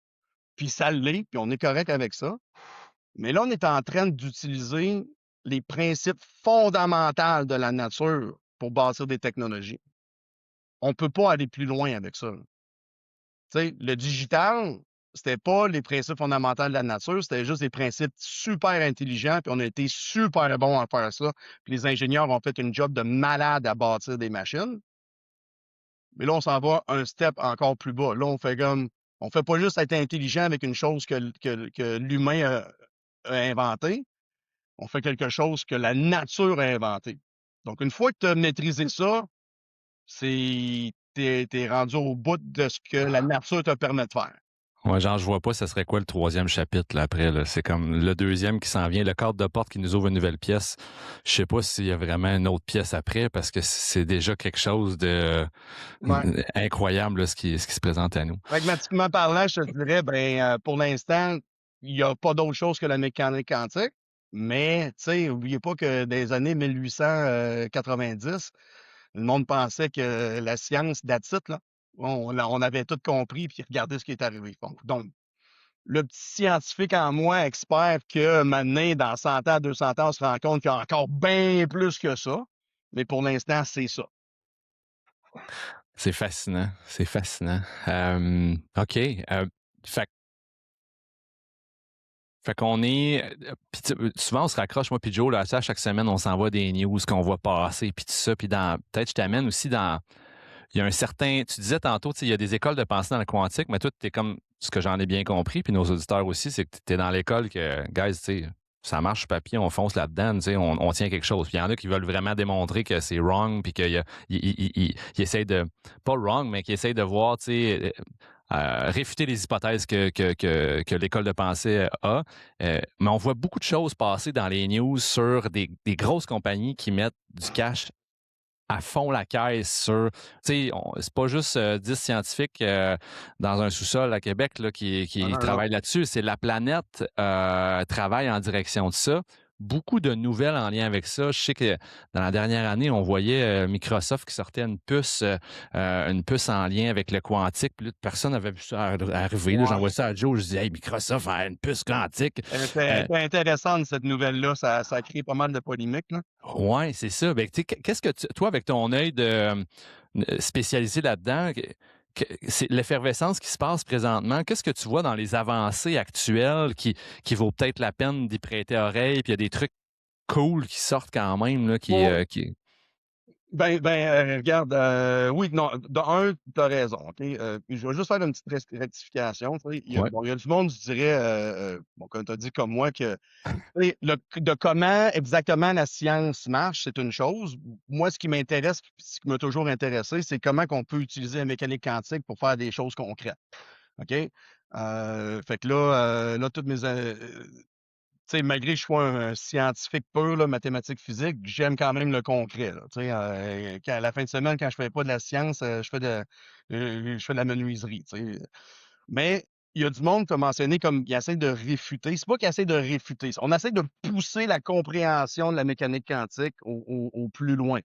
puis ça l'est, puis on est correct avec ça. Mais là, on est en train d'utiliser les principes fondamentaux de la nature pour bâtir des technologies. On ne peut pas aller plus loin avec ça. Tu sais, le digital, c'était pas les principes fondamentaux de la nature, c'était juste des principes super intelligents, puis on a été super bons à faire ça. Puis les ingénieurs ont fait une job de malade à bâtir des machines. Mais là, on s'en va un step encore plus bas. Là, on fait pas juste être intelligent avec une chose que l'humain a inventée, on fait quelque chose que la nature a inventé. Donc, une fois que tu as maîtrisé ça, t'es rendu au bout de ce que la nature te permet de faire. Ouais, genre, je vois pas, ce serait quoi le troisième chapitre là, après. Là. C'est comme le deuxième qui s'en vient, le cadre de porte qui nous ouvre une nouvelle pièce. Je sais pas s'il y a vraiment une autre pièce après, parce que c'est déjà quelque chose de Ouais. incroyable là, ce qui se présente à nous. Pragmatiquement parlant, je te dirais, pour l'instant, il n'y a pas d'autre chose que la mécanique quantique. Mais, tu sais, oubliez pas que dans les années 1890, le monde pensait que la science, that's it, là. On avait tout compris, puis regardez ce qui est arrivé. Donc, le petit scientifique en moi expert que maintenant, dans 100 ans, 200 ans, on se rend compte qu'il y a encore bien plus que ça. Mais pour l'instant, c'est ça. C'est fascinant, c'est fascinant. OK. Fait Fait qu'on est. Puis souvent, on se raccroche, moi puis Joe, là, ça, chaque semaine, on s'envoie des news qu'on voit passer, puis tout ça. Puis peut-être je t'amène aussi dans. Il y a un certain. Tu disais tantôt, il y a des écoles de pensée dans le quantique, mais toi, tu es comme ce que j'en ai bien compris, puis nos auditeurs aussi, c'est que tu es dans l'école que, guys, tu sais, ça marche sur papier, on fonce là-dedans, tu sais, on tient quelque chose. Puis il y en a qui veulent vraiment démontrer que c'est wrong, puis qu'ils essayent de. Pas wrong, mais qu'ils essayent de voir, tu sais, réfuter les hypothèses que l'école de pensée a. Mais on voit beaucoup de choses passer dans les news sur des grosses compagnies qui mettent du cash à fond la caisse sur. Tu sais, c'est pas juste 10 scientifiques dans un sous-sol à Québec là, qui Non. travaillent là-dessus. C'est la planète travaille en direction de ça. Beaucoup de nouvelles en lien avec ça. Je sais que dans la dernière année, on voyait Microsoft qui sortait une puce en lien avec le quantique. Puis là, personne n'avait vu ça arriver. Là, Ouais. j'envoie ça à Joe. Je dis, hey, Microsoft a une puce quantique. Elle était intéressante, cette nouvelle-là. Ça a créé pas mal de polémiques, là. Oui, c'est ça. Ben, qu'est-ce que toi, avec ton œil de spécialisé là-dedans, c'est l'effervescence qui se passe présentement, qu'est-ce que tu vois dans les avancées actuelles qui vaut peut-être la peine d'y prêter oreille, puis il y a des trucs cool qui sortent quand même, là, qui... Regarde, oui, non, de un, tu as raison, OK? Puis je vais juste faire une petite rectification. Tu sais. Ouais. Il y a du monde, je dirais, comme tu as dit comme moi, que tu sais, de comment exactement la science marche, c'est une chose. Moi, ce qui m'intéresse, ce qui m'a toujours intéressé, c'est comment on peut utiliser la mécanique quantique pour faire des choses concrètes. OK? Fait que là, toutes mes. Tu sais, malgré que je sois un scientifique pur, là, mathématiques, physique, j'aime quand même le concret. Là, tu sais, à la fin de semaine, quand je fais pas de la science, je fais de la menuiserie. Tu sais. Mais il y a du monde qui a mentionné comme il essaie de réfuter. C'est pas qu'il essaie de réfuter. On essaie de pousser la compréhension de la mécanique quantique au plus loin.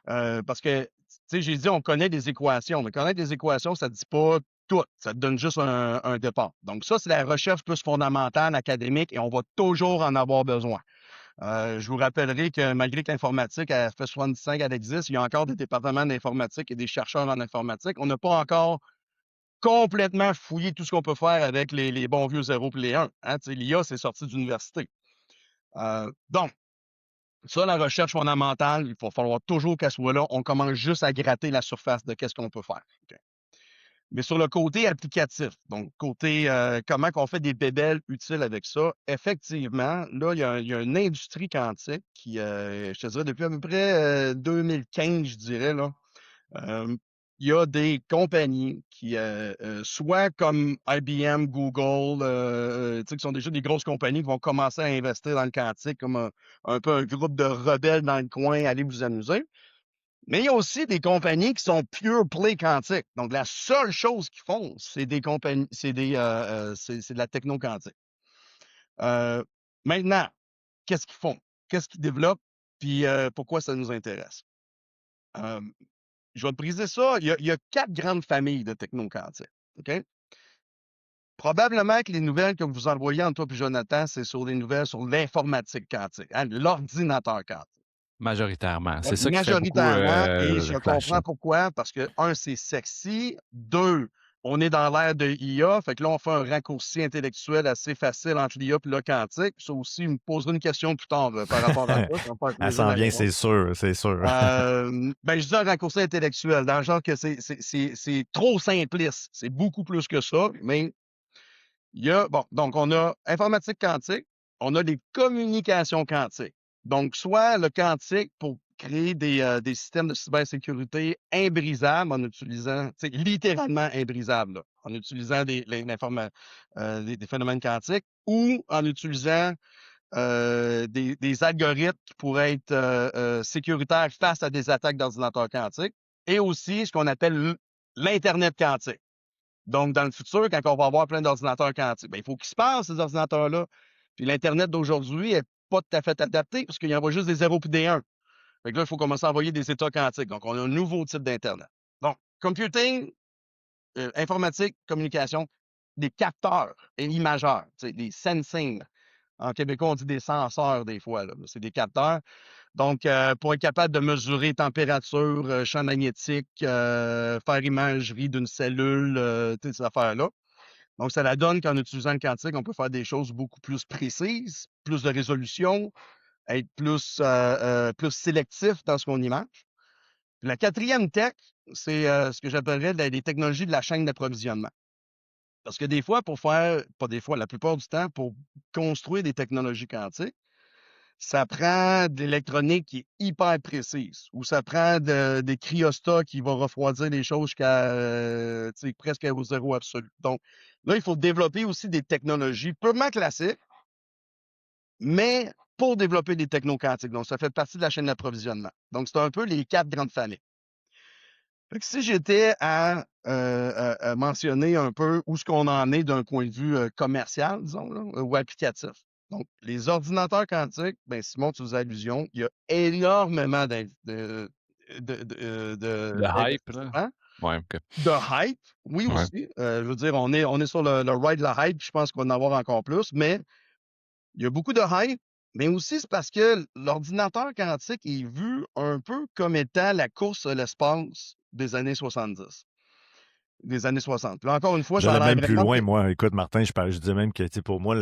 Parce que, tu sais, j'ai dit, on connaît des équations. Mais connaître des équations, ça ne dit pas tout. Ça te donne juste un départ. Donc, ça, c'est la recherche plus fondamentale, académique, et on va toujours en avoir besoin. Je vous rappellerai que malgré que l'informatique a fait 75, elle existe, il y a encore des départements d'informatique et des chercheurs en informatique. On n'a pas encore complètement fouillé tout ce qu'on peut faire avec les bons vieux 0 et les 1. Hein? L'IA, c'est sorti d'université. Donc, ça, la recherche fondamentale, il va falloir toujours qu'elle soit là. On commence juste à gratter la surface de qu'est-ce qu'on peut faire. OK. Mais sur le côté applicatif, donc côté comment qu'on fait des bébelles utiles avec ça, effectivement, là, il y a une industrie quantique qui, je te dirais, depuis à peu près 2015, je dirais, là, il y a des compagnies qui, soit comme IBM, Google, tu sais, qui sont déjà des grosses compagnies qui vont commencer à investir dans le quantique comme un peu un groupe de rebelles dans le coin, allez vous amuser. Mais il y a aussi des compagnies qui sont pure play quantique. Donc, la seule chose qu'ils font, c'est des compagnies, c'est de la techno quantique. Maintenant, qu'est-ce qu'ils font? Qu'est-ce qu'ils développent? Puis pourquoi ça nous intéresse? Euh, je vais te briser ça. Il y a 4 grandes familles de techno quantique. OK? Probablement que les nouvelles que vous envoyez entre toi et Jonathan, c'est sur des nouvelles sur l'informatique quantique, hein, l'ordinateur quantique. Majoritairement. Ouais, C'est ça qui fait beaucoup majoritairement, et je flasher. comprends pourquoi. Parce que, un, c'est sexy. Deux, on est dans l'ère de l'IA. Fait que là, on fait un raccourci intellectuel assez facile entre l'IA et le quantique. Ça aussi, me poserai une question plus tard par rapport à ça. Ça va me faire Elle plaisir s'en de vient, répondre. c'est sûr, c'est sûr. Ben, je dis un raccourci intellectuel, dans le genre que c'est trop simpliste. C'est beaucoup plus que ça, mais il y a, bon, donc on a informatique quantique, on a les communications quantiques. Donc, soit le quantique pour créer des systèmes de cybersécurité imbrisables en utilisant, tu sais, littéralement imbrisables, là, en utilisant des phénomènes quantiques, ou en utilisant des algorithmes qui pourraient être sécuritaires face à des attaques d'ordinateurs quantiques, et aussi ce qu'on appelle l'Internet quantique. Donc, dans le futur, quand on va avoir plein d'ordinateurs quantiques, ben, il faut qu'ils se passent, ces ordinateurs-là. Puis l'Internet d'aujourd'hui n'est pas tout à fait adapté parce qu'il envoie juste des 0 et des 1. Fait que là, il faut commencer à envoyer des états quantiques. Donc, on a un nouveau type d'Internet. Donc, computing, informatique, communication, des capteurs et imageurs, des sensing. En québécois, on dit des senseurs des fois, là. C'est des capteurs. Donc, pour être capable de mesurer température, champ magnétique, faire imagerie d'une cellule, ces affaires-là. Donc, ça la donne qu'en utilisant le quantique, on peut faire des choses beaucoup plus précises, plus de résolution, être plus sélectif dans ce qu'on image. Puis la quatrième tech, c'est ce que j'appellerais les technologies de la chaîne d'approvisionnement. Parce que des fois, pas des fois, la plupart du temps, pour construire des technologies quantiques, ça prend de l'électronique qui est hyper précise, ou ça prend des cryostats qui vont refroidir les choses jusqu'à presque au zéro absolu. Donc, là, il faut développer aussi des technologies purement classiques, mais pour développer des techno-quantiques. Donc, ça fait partie de la chaîne d'approvisionnement. Donc, c'est un peu les 4 grandes familles. Fait que si j'étais à mentionner un peu où ce qu'on en est d'un point de vue commercial, disons, là, ou applicatif. Donc, les ordinateurs quantiques, ben, Simon, tu faisais allusion, il y a énormément Le hype, là. d'investissements, Ouais, OK. de hype, oui Ouais. aussi. Je veux dire, on est sur le ride de la hype, je pense qu'on va en avoir encore plus, mais il y a beaucoup de hype, mais aussi c'est parce que l'ordinateur quantique est vu un peu comme étant la course à l'espace des années 70, des années 60. Puis là, encore une fois, ça a J'allais l'air même plus vraiment loin, moi. Écoute, Martin, je disais même que, tu sais, pour moi,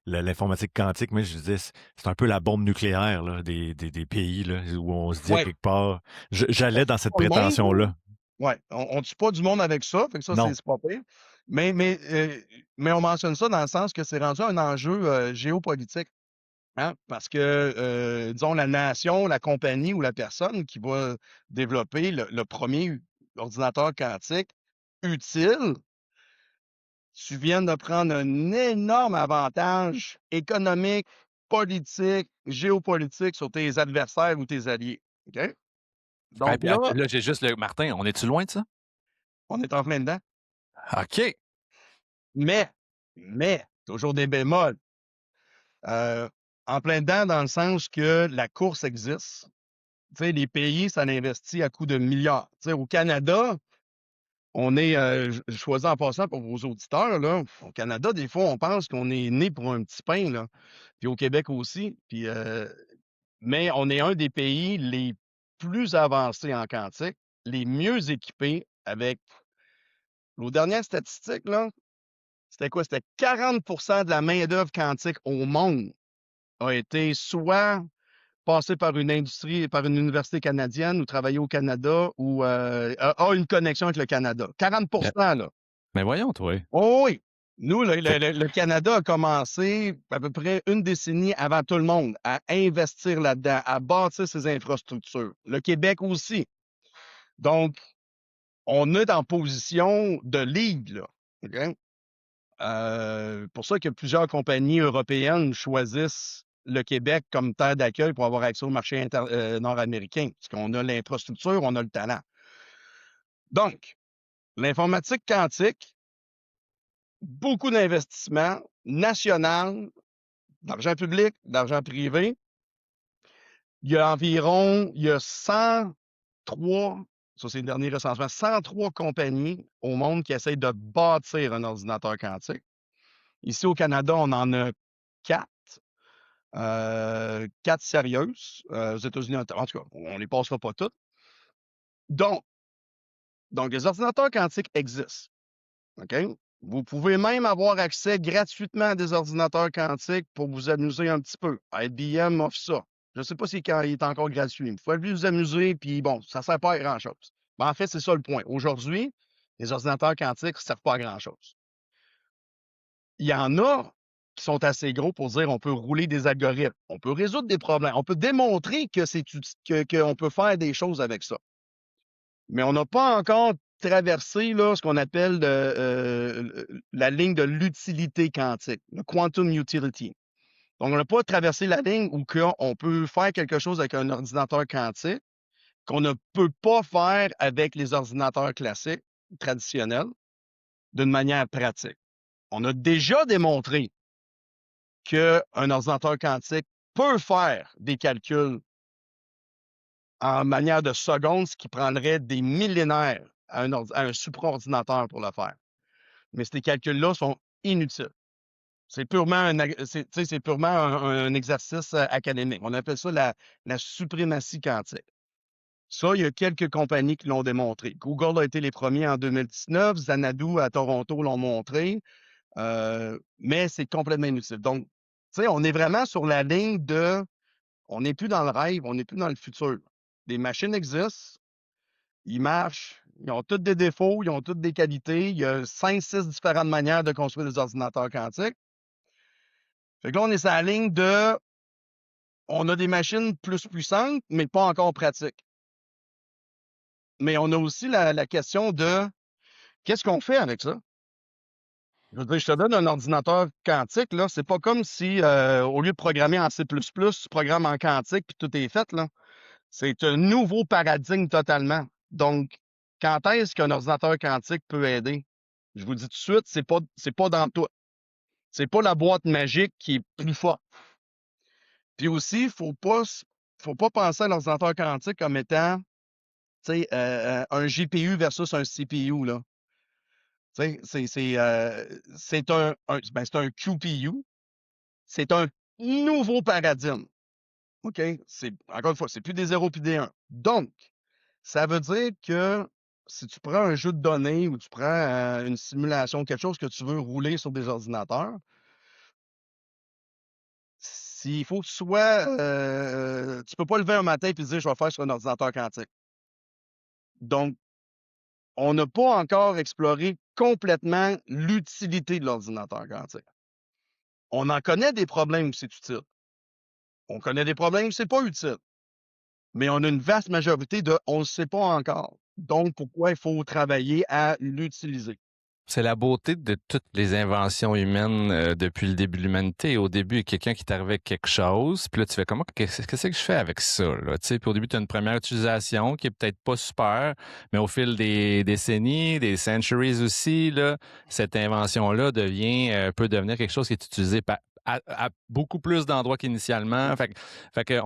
l'informatique quantique, moi, je disais, c'est un peu la bombe nucléaire, là, des pays, là, où on se dit à ouais, quelque part. on J'allais tue dans cette pas le monde, là. prétention-là. Ouais, on tue pas du monde avec ça, fait que ça, Non. c'est pas pire. Mais on mentionne ça dans le sens que c'est rendu un enjeu géopolitique. Hein? Parce que, disons, la nation, la compagnie ou la personne qui va développer le premier ordinateur quantique utile, tu viens de prendre un énorme avantage économique, politique, géopolitique sur tes adversaires ou tes alliés. OK? Hey, Donc puis là, là, j'ai juste le Martin, on est-tu loin de ça? on est en plein dedans. OK. Mais, toujours des bémols. En plein dedans, dans le sens que la course existe. Tu sais, les pays, ça investit à coups de milliards. Tu sais, au Canada, on est, je choisis en passant pour vos auditeurs, là, au Canada, des fois, on pense qu'on est né pour un petit pain, là. Puis au Québec aussi. Puis, mais on est un des pays les plus avancés en quantique, les mieux équipés avec nos dernières statistiques, là. C'était quoi? C'était 40 de la main-d'œuvre quantique au monde a été soit passé par une industrie, par une université canadienne ou travaillé au Canada ou a une connexion avec le Canada. 40 Mais, là. mais voyons, toi. Oh oui. Nous, Fait le Canada a commencé à peu près une décennie avant tout le monde à investir là-dedans, à bâtir ses infrastructures. Le Québec aussi. Donc, on est en position de lead, là. OK? Pour ça que plusieurs compagnies européennes choisissent le Québec comme terre d'accueil pour avoir accès au marché nord-américain, parce qu'on a l'infrastructure, on a le talent. Donc, l'informatique quantique, beaucoup d'investissements national, d'argent public, d'argent privé. Il y a 103, ça c'est le dernier recensement, 103 compagnies au monde qui essayent de bâtir un ordinateur quantique. Ici, au Canada, on en a 4. 4 sérieuses. Aux États-Unis, en tout cas, on les passera pas toutes. Donc, les ordinateurs quantiques existent. OK? Vous pouvez même avoir accès gratuitement à des ordinateurs quantiques pour vous amuser un petit peu. IBM offre ça. Je ne sais pas s'il est encore gratuit. Vous pouvez vous amuser, puis bon, ça ne sert pas à grand-chose. Mais en fait, c'est ça le point. Aujourd'hui, les ordinateurs quantiques ne servent pas à grand-chose. Il y en a qui sont assez gros pour dire on peut rouler des algorithmes, on peut résoudre des problèmes, on peut démontrer qu'on peut faire des choses avec ça. Mais on n'a pas encore traversé là, ce qu'on appelle la ligne de l'utilité quantique, le quantum utility. Donc, on n'a pas traversé la ligne où on peut faire quelque chose avec un ordinateur quantique qu'on ne peut pas faire avec les ordinateurs classiques, traditionnels, d'une manière pratique. On a déjà démontré qu'un ordinateur quantique peut faire des calculs en manière de secondes, ce qui prendrait des millénaires à un supraordinateur pour le faire. Mais ces calculs-là sont inutiles. C'est purement un exercice académique. On appelle ça la suprématie quantique. Ça, il y a quelques compagnies qui l'ont démontré. Google a été les premiers en 2019. Xanadu à Toronto l'ont montré. Mais c'est complètement inutile. Donc, on est vraiment sur la ligne on n'est plus dans le rêve, on n'est plus dans le futur. Les machines existent, ils marchent, ils ont toutes des défauts, ils ont toutes des qualités. Il y a 5-6 différentes manières de construire des ordinateurs quantiques. Fait que là, on est sur la ligne on a des machines plus puissantes, mais pas encore pratiques. Mais on a aussi la question de qu'est-ce qu'on fait avec ça? Je veux dire, je te donne un ordinateur quantique, là. C'est pas comme si, au lieu de programmer en C++, tu programmes en quantique puis tout est fait, là. C'est un nouveau paradigme totalement. Donc, quand est-ce qu'un ordinateur quantique peut aider? Je vous dis tout de suite, c'est pas dans tout. C'est pas la boîte magique qui est plus forte. Puis aussi, faut pas penser à l'ordinateur quantique comme étant, un GPU versus un CPU, là. C'est un QPU. C'est un nouveau paradigme. OK? Encore une fois, c'est plus des 0 puis des 1. Donc, ça veut dire que si tu prends un jeu de données ou tu prends une simulation, quelque chose que tu veux rouler sur des ordinateurs, s'il faut que tu sois. Tu peux pas lever un matin et dire je vais faire sur un ordinateur quantique. Donc, on n'a pas encore exploré complètement l'utilité de l'ordinateur quantique. On en connaît des problèmes où c'est utile. On connaît des problèmes où c'est pas utile. Mais on a une vaste majorité on ne sait pas encore. Donc, pourquoi il faut travailler à l'utiliser? C'est la beauté de toutes les inventions humaines depuis le début de l'humanité. Au début, il y a quelqu'un qui t'arrive avec quelque chose, puis là, tu fais comment, qu'est-ce que je fais avec ça? Là? Puis au début, tu as une première utilisation qui est peut-être pas super, mais au fil des décennies, des centuries aussi, là, cette invention-là peut devenir quelque chose qui est utilisé à beaucoup plus d'endroits qu'initialement. Fait que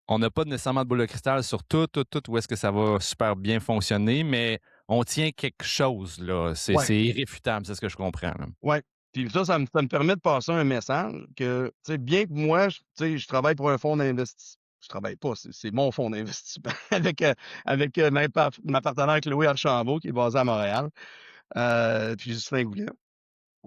on n'a pas nécessairement de boule de cristal sur tout où est-ce que ça va super bien fonctionner, mais on tient quelque chose, là. C'est irréfutable, c'est ce que je comprends. Oui. Puis ça me permet de passer un message que, bien que moi, je travaille pour un fonds d'investissement. Je travaille pas, c'est mon fonds d'investissement avec ma partenaire Chloé Archambault, qui est basée à Montréal, puis Justin Goulet.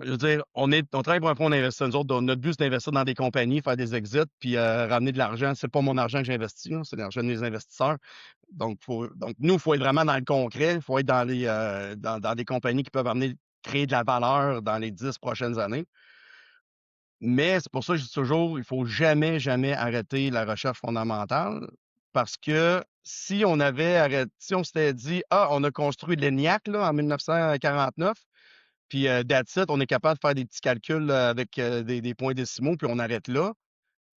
Je veux dire, on travaille pour un fonds d'investissement. Nous autres, notre but, c'est d'investir dans des compagnies, faire des exits, puis ramener de l'argent. C'est pas mon argent que j'investis, c'est l'argent des investisseurs. Donc, nous, il faut être vraiment dans le concret. Il faut être dans des compagnies qui peuvent créer de la valeur dans les 10 prochaines années. Mais c'est pour ça que je dis toujours, il faut jamais, jamais arrêter la recherche fondamentale. Parce que si on s'était dit, on a construit l'ENIAC là, en 1949, puis that's it, on est capable de faire des petits calculs avec des points décimaux, puis on arrête là.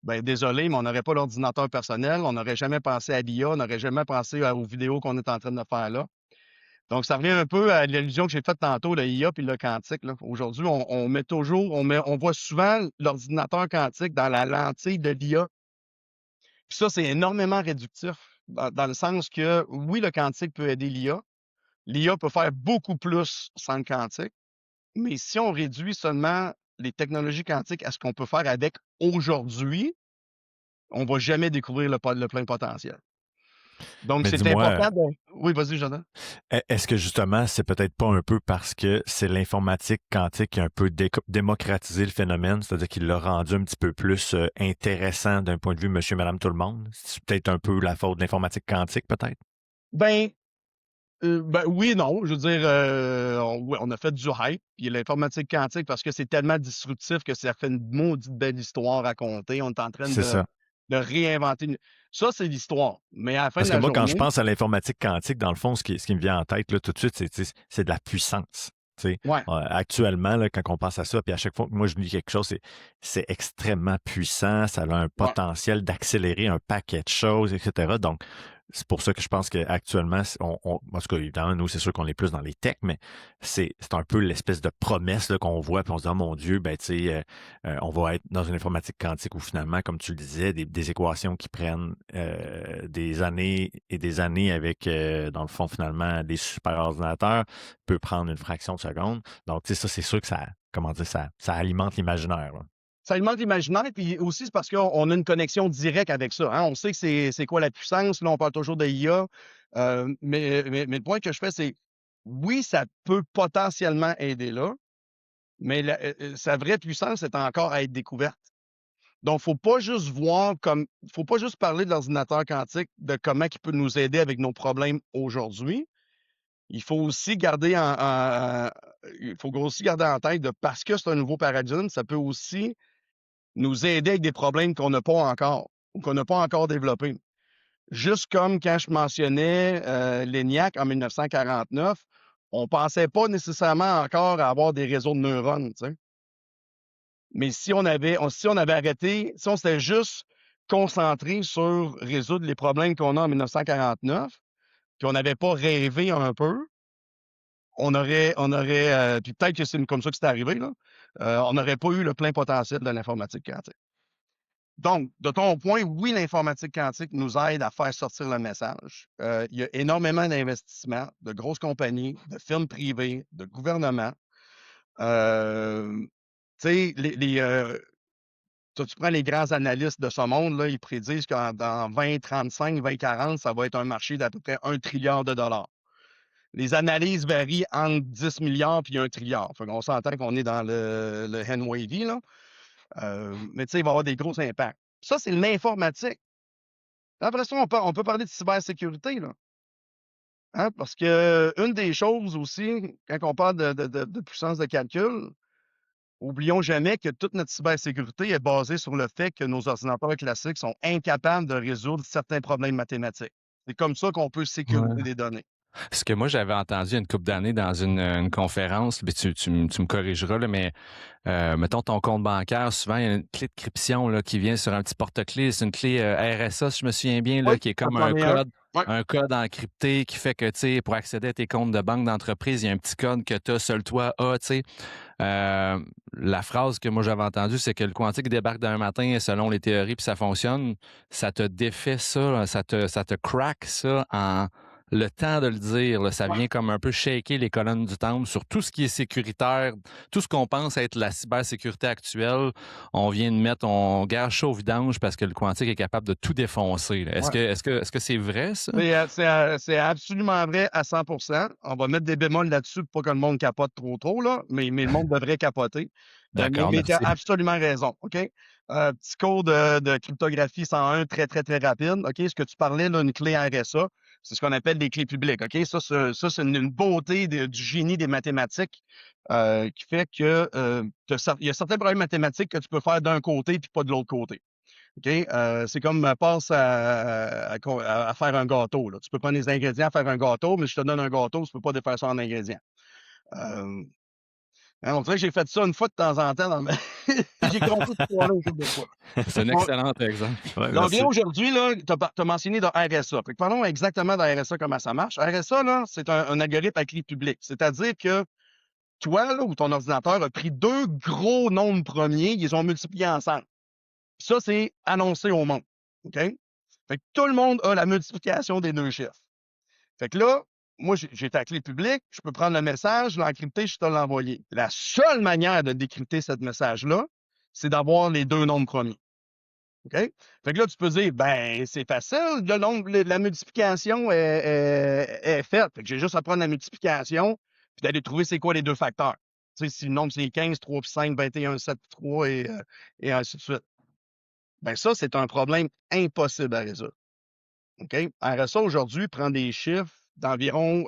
Ben désolé, mais on n'aurait pas l'ordinateur personnel, on n'aurait jamais pensé à l'IA, on n'aurait jamais pensé aux vidéos qu'on est en train de faire là. Donc, ça revient un peu à l'illusion que j'ai faite tantôt, le IA puis le quantique. Aujourd'hui, on voit souvent l'ordinateur quantique dans la lentille de l'IA. Puis ça, c'est énormément réductif, dans le sens que, oui, le quantique peut aider l'IA. L'IA peut faire beaucoup plus sans le quantique. mais si on réduit seulement les technologies quantiques à ce qu'on peut faire avec aujourd'hui, on va jamais découvrir le plein potentiel. Donc, Mais c'est dis-moi, important de... Oui, vas-y, Jonathan. est-ce que justement, c'est peut-être pas un peu parce que c'est l'informatique quantique qui a un peu démocratisé le phénomène, c'est-à-dire qu'il l'a rendu un petit peu plus intéressant d'un point de vue monsieur, madame, tout le monde? C'est peut-être un peu la faute de l'informatique quantique, peut-être? Ben, oui et non. Je veux dire, ouais, on a fait du hype, puis l'informatique quantique, parce que c'est tellement disruptif que ça fait une maudite belle histoire à raconter. On est en train C'est ça. de réinventer. Ça, c'est l'histoire. Mais à la fin de Parce que la moi, quand je journée, pense à l'informatique quantique, dans le fond, ce qui me vient en tête là, tout de suite, c'est de la puissance. Tu sais. ouais, Actuellement, là, quand on pense à ça, puis à chaque fois que moi je lis quelque chose, c'est extrêmement puissant, ça a un ouais. potentiel d'accélérer un paquet de choses, etc. Donc, c'est pour ça que je pense qu'actuellement, en tout cas, évidemment, nous, c'est sûr qu'on est plus dans les techs, mais c'est un peu l'espèce de promesse là, qu'on voit, puis on se dit, oh mon Dieu, ben, tu sais, on va être dans une informatique quantique où finalement, comme tu le disais, des équations qui prennent des années et des années avec, dans le fond, finalement, des super ordinateurs, peut prendre une fraction de seconde. Donc, tu sais, ça, c'est sûr que comment dire, ça alimente l'imaginaire. Là. Ça alimente l'imaginaire, puis aussi, c'est parce qu'on a une connexion directe avec ça. Hein. On sait que c'est quoi la puissance. Là, on parle toujours de IA. Mais le point que je fais, c'est oui, ça peut potentiellement aider là, mais sa vraie puissance est encore à être découverte. Donc, faut pas juste parler de l'ordinateur quantique, de comment il peut nous aider avec nos problèmes aujourd'hui. Il faut aussi garder en tête de parce que c'est un nouveau paradigme, ça peut aussi nous aider avec des problèmes qu'on n'a pas encore ou qu'on n'a pas encore développés. Juste comme quand je mentionnais l'ENIAC en 1949, on ne pensait pas nécessairement encore à avoir des réseaux de neurones, tu sais. Mais si on avait arrêté, si on s'était juste concentré sur résoudre les problèmes qu'on a en 1949, puis on n'avait pas rêvé un peu, puis peut-être que c'est comme ça que c'est arrivé, là, on n'aurait pas eu le plein potentiel de l'informatique quantique. Donc, de ton point, oui, l'informatique quantique nous aide à faire sortir le message. Il y a énormément d'investissements de grosses compagnies, de firmes privées, de gouvernements. Tu sais, tu prends les grands analystes de ce monde, là, ils prédisent qu'en dans 2035, 2040, ça va être un marché d'à peu près 1 trilliard de dollars. Les analyses varient entre 10 milliards et 1 trilliard. On s'entend qu'on est dans le hand wavy, là. Mais tu sais, il va y avoir des gros impacts. Ça, c'est l'informatique. Après ça, on peut parler de cybersécurité, là. Hein, parce que une des choses aussi, quand on parle de puissance de calcul, oublions jamais que toute notre cybersécurité est basée sur le fait que nos ordinateurs classiques sont incapables de résoudre certains problèmes mathématiques. C'est comme ça qu'on peut sécuriser Ouais. les données. Ce que moi, j'avais entendu une couple d'années dans une conférence, puis tu me corrigeras, là, mais mettons ton compte bancaire, souvent, il y a une clé de cryption là, qui vient sur un petit porte-clés. C'est une clé RSA, si je me souviens bien, là, Oui, qui est ça comme c'en est un. Ouais. un code encrypté qui fait que, tu sais, pour accéder à tes comptes de banque d'entreprise, il y a un petit code que tu as, seul toi as, tu sais. La phrase que moi j'avais entendue, c'est que le quantique débarque d'un matin selon les théories, puis ça fonctionne. Ça te défait ça, là, ça te crack ça en le temps de le dire. Là, ça Ouais. vient comme un peu shaker les colonnes du temple sur tout ce qui est sécuritaire, tout ce qu'on pense être la cybersécurité actuelle. On vient de mettre, on gâche ça au vidange parce que le quantique est capable de tout défoncer. Là. Ouais. Est-ce que c'est vrai, ça? C'est absolument vrai à 100 On va mettre des bémols là-dessus pour pas que le monde capote trop, là, mais le monde devrait capoter. D'accord, Mais tu as merci. absolument raison, OK? Petit cours de cryptographie 101, très, très, très rapide, OK? Ce que tu parlais, là, une clé RSA, c'est ce qu'on appelle des clés publiques, OK? Ça, c'est une beauté du génie des mathématiques qui fait que il y a certains problèmes mathématiques que tu peux faire d'un côté puis pas de l'autre côté. OK? C'est comme passe à faire un gâteau. Là. Tu peux prendre les ingrédients, faire un gâteau, mais je te donne un gâteau, tu peux pas défaire ça en ingrédients. Hein, on dirait que j'ai fait ça une fois de temps en temps. J'ai compris ce point-là une couple de fois. C'est un excellent exemple. Ouais, Donc, merci. bien aujourd'hui, tu as mentionné de RSA. Fait que parlons exactement de RSA, comment ça marche. RSA, là, c'est un algorithme à clé publique. C'est-à-dire que toi, là, ou ton ordinateur a pris deux gros nombres premiers, ils les ont multipliés ensemble. Ça, c'est annoncé au monde. OK? Fait que tout le monde a la multiplication des deux chiffres. Fait que là, moi, j'ai ta clé publique, je peux prendre le message, l'encrypter, je te l'envoyer. La seule manière de décrypter ce message-là, c'est d'avoir les 2 nombres premiers. OK? Fait que là, tu peux dire, ben, c'est facile, la multiplication est faite. Fait que j'ai juste à prendre la multiplication, puis d'aller trouver c'est quoi les 2 facteurs. Tu sais, si le nombre c'est 15, 3 puis 5, 21, 7 puis 3 et ainsi de suite. Ben ça, c'est un problème impossible à résoudre. OK? RSA aujourd'hui prend des chiffres d'environ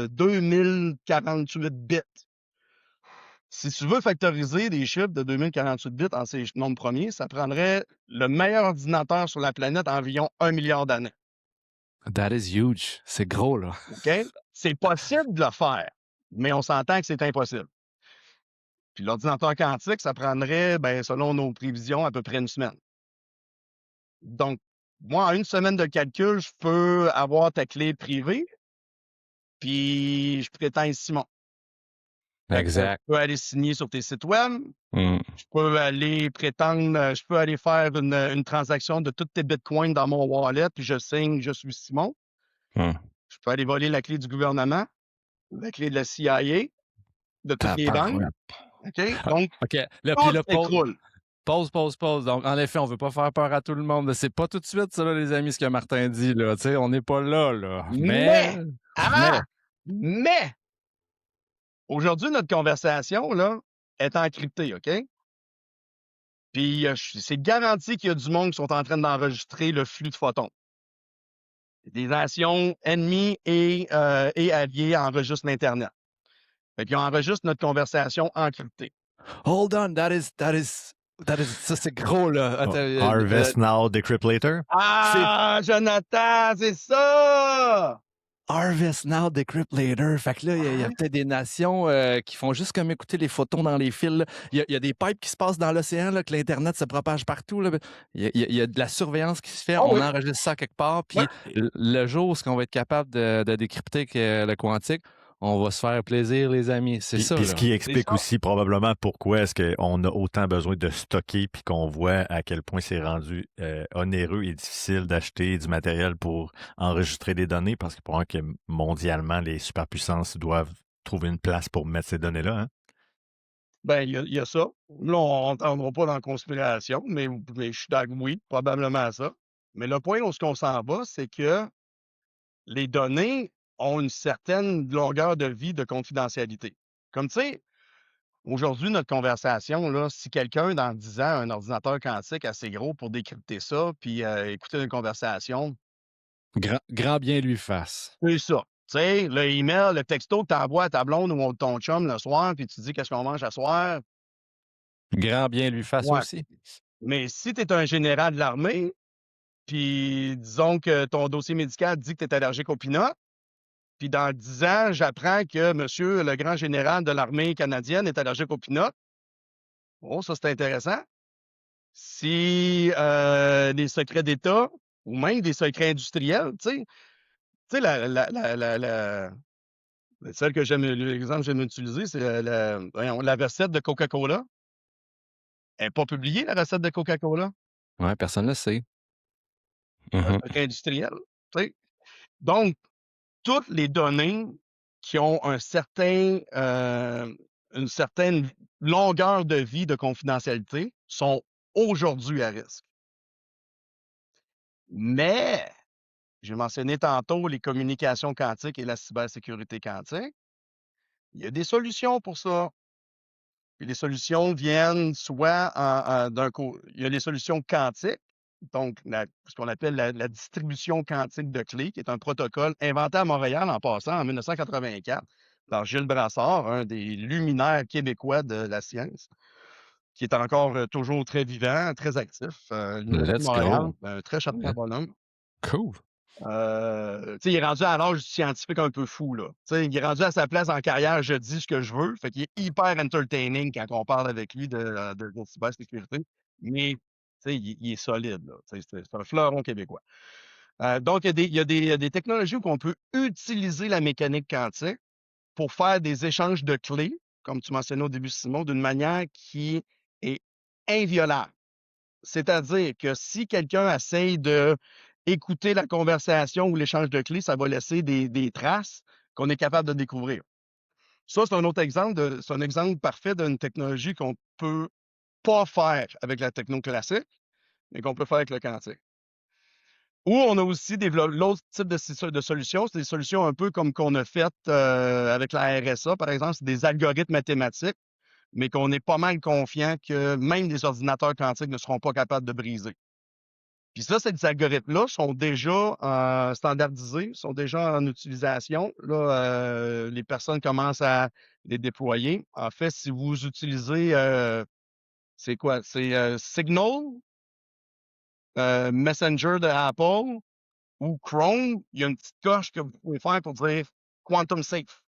2048 bits. Si tu veux factoriser des chiffres de 2048 bits en ces nombres premiers, ça prendrait le meilleur ordinateur sur la planète environ 1 milliard d'années. That is huge. C'est gros, là. OK? C'est possible de le faire, mais on s'entend que c'est impossible. Puis l'ordinateur quantique, ça prendrait, ben, selon nos prévisions, à peu près 1 semaine. Donc, moi, en 1 semaine de calcul, je peux avoir ta clé privée, puis je prétends Simon. Fait que Exact. je peux aller signer sur tes sites web, Mm. je peux aller prétendre, je peux aller faire une transaction de tous tes bitcoins dans mon wallet, puis je signe, je suis Simon. Mm. Je peux aller voler la clé du gouvernement, la clé de la CIA, de toutes les banques. OK? Donc, OK. Là, tout puis là, s'écroule. pause. Donc, en effet, on veut pas faire peur à tout le monde. C'est pas tout de suite, ça, là, les amis, ce que Martin dit, là. Tu sais, on n'est pas là, là. Mais, aujourd'hui, notre conversation, là, est encryptée, OK? Puis, c'est garanti qu'il y a du monde qui sont en train d'enregistrer le flux de photons. Des nations ennemies et alliées enregistrent l'Internet. Fait qu'ils enregistrent notre conversation encryptée. Hold on, ça, c'est gros, là. Attends, Harvest now, decrypt later. Ah, Jonathan, c'est ça! Harvest now, decrypt later. Fait que là, il y a peut-être des nations qui font juste comme écouter les photons dans les fils. Il y a des pipes qui se passent dans l'océan, là, que l'Internet se propage partout. Là. Il y a de la surveillance qui se fait. On enregistre ça quelque part. Puis le jour où on va être capable de décrypter le quantique, on va se faire plaisir, les amis. C'est ça. Puis là. ce qui explique aussi probablement pourquoi est-ce qu'on a autant besoin de stocker puis qu'on voit à quel point c'est rendu onéreux et difficile d'acheter du matériel pour enregistrer des données parce que pour que mondialement, les superpuissances doivent trouver une place pour mettre ces données-là. Hein? Ben, il y a ça. Là, on n'entendra pas dans la conspiration, mais je suis d'accord, oui, probablement ça. Mais le point où on s'en va, c'est que les données ont une certaine longueur de vie de confidentialité. Comme tu sais, aujourd'hui, notre conversation, là, si quelqu'un dans 10 ans a un ordinateur quantique assez gros pour décrypter ça, puis écouter une conversation, Grand bien lui fasse. c'est ça. Tu sais, le email, le texto que tu envoies à ta blonde ou à ton chum le soir, puis tu dis qu'est-ce qu'on mange à soir. Grand bien lui fasse aussi. Mais si tu es un général de l'armée, puis disons que ton dossier médical dit que tu es allergique aux peanuts, puis dans 10 ans, j'apprends que monsieur le grand général de l'armée canadienne est allergique aux peanuts. Oh, ça, c'est intéressant. Si des secrets d'État ou même des secrets industriels, tu sais, celle que j'aime, l'exemple que j'aime utiliser, c'est la recette de Coca-Cola. Elle n'est pas publiée, la recette de Coca-Cola. Ouais, personne ne le sait. Un secret industriel, tu sais. Donc, toutes les données qui ont une certaine longueur de vie de confidentialité sont aujourd'hui à risque. Mais, j'ai mentionné tantôt les communications quantiques et la cybersécurité quantique. Il y a des solutions pour ça. Puis les solutions viennent soit il y a les solutions quantiques, donc ce qu'on appelle la distribution quantique de clés, qui est un protocole inventé à Montréal en passant en 1984 par Gilles Brassard, un des luminaires québécois de la science, qui est encore toujours très vivant, très actif. Let's de Montréal, go. un très charmant bonhomme. Cool. Il est rendu à l'âge scientifique un peu fou, là. Il est rendu à sa place en carrière, je dis ce que je veux. Fait qu'il est hyper entertaining quand on parle avec lui de cybersécurité. Mais, il est solide, là. C'est un fleuron québécois. Donc, il y a des technologies où on peut utiliser la mécanique quantique pour faire des échanges de clés, comme tu mentionnais au début, Simon, d'une manière qui est inviolable. C'est-à-dire que si quelqu'un essaye de écouter la conversation ou l'échange de clés, ça va laisser des traces. qu'on est capable de découvrir. Ça, c'est un autre exemple c'est un exemple parfait d'une technologie qu'on peut pas faire avec la techno classique, mais qu'on peut faire avec le quantique. Ou on a aussi développé l'autre type de solutions, c'est des solutions un peu comme qu'on a fait avec la RSA, par exemple, c'est des algorithmes mathématiques, mais qu'on est pas mal confiant que même les ordinateurs quantiques ne seront pas capables de briser. Puis ça, ces algorithmes-là sont déjà standardisés, sont déjà en utilisation. Là, les personnes commencent à les déployer. En fait, si vous utilisez, c'est quoi? C'est Signal, Messenger de Apple ou Chrome, il y a une petite coche que vous pouvez faire pour dire Quantum Safe.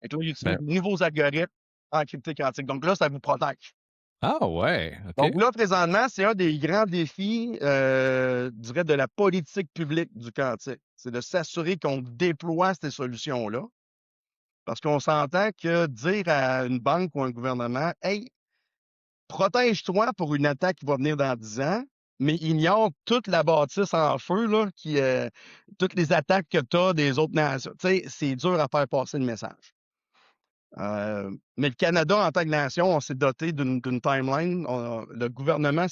Et là, il utilise Ben, de nouveaux algorithmes encryptés quantiques. Donc là, ça vous protège. ah ouais, OK. Donc là, présentement, c'est un des grands défis, je dirais, de la politique publique du quantique. C'est de s'assurer qu'on déploie ces solutions-là. Parce qu'on s'entend que dire à une banque ou un gouvernement, hey, protège-toi pour une attaque qui va venir dans 10 ans, mais ignore toute la bâtisse en feu, là, toutes les attaques que tu as des autres nations. Tu sais, c'est dur à faire passer le message. Mais le Canada, en tant que nation, on s'est doté d'une timeline. Le gouvernement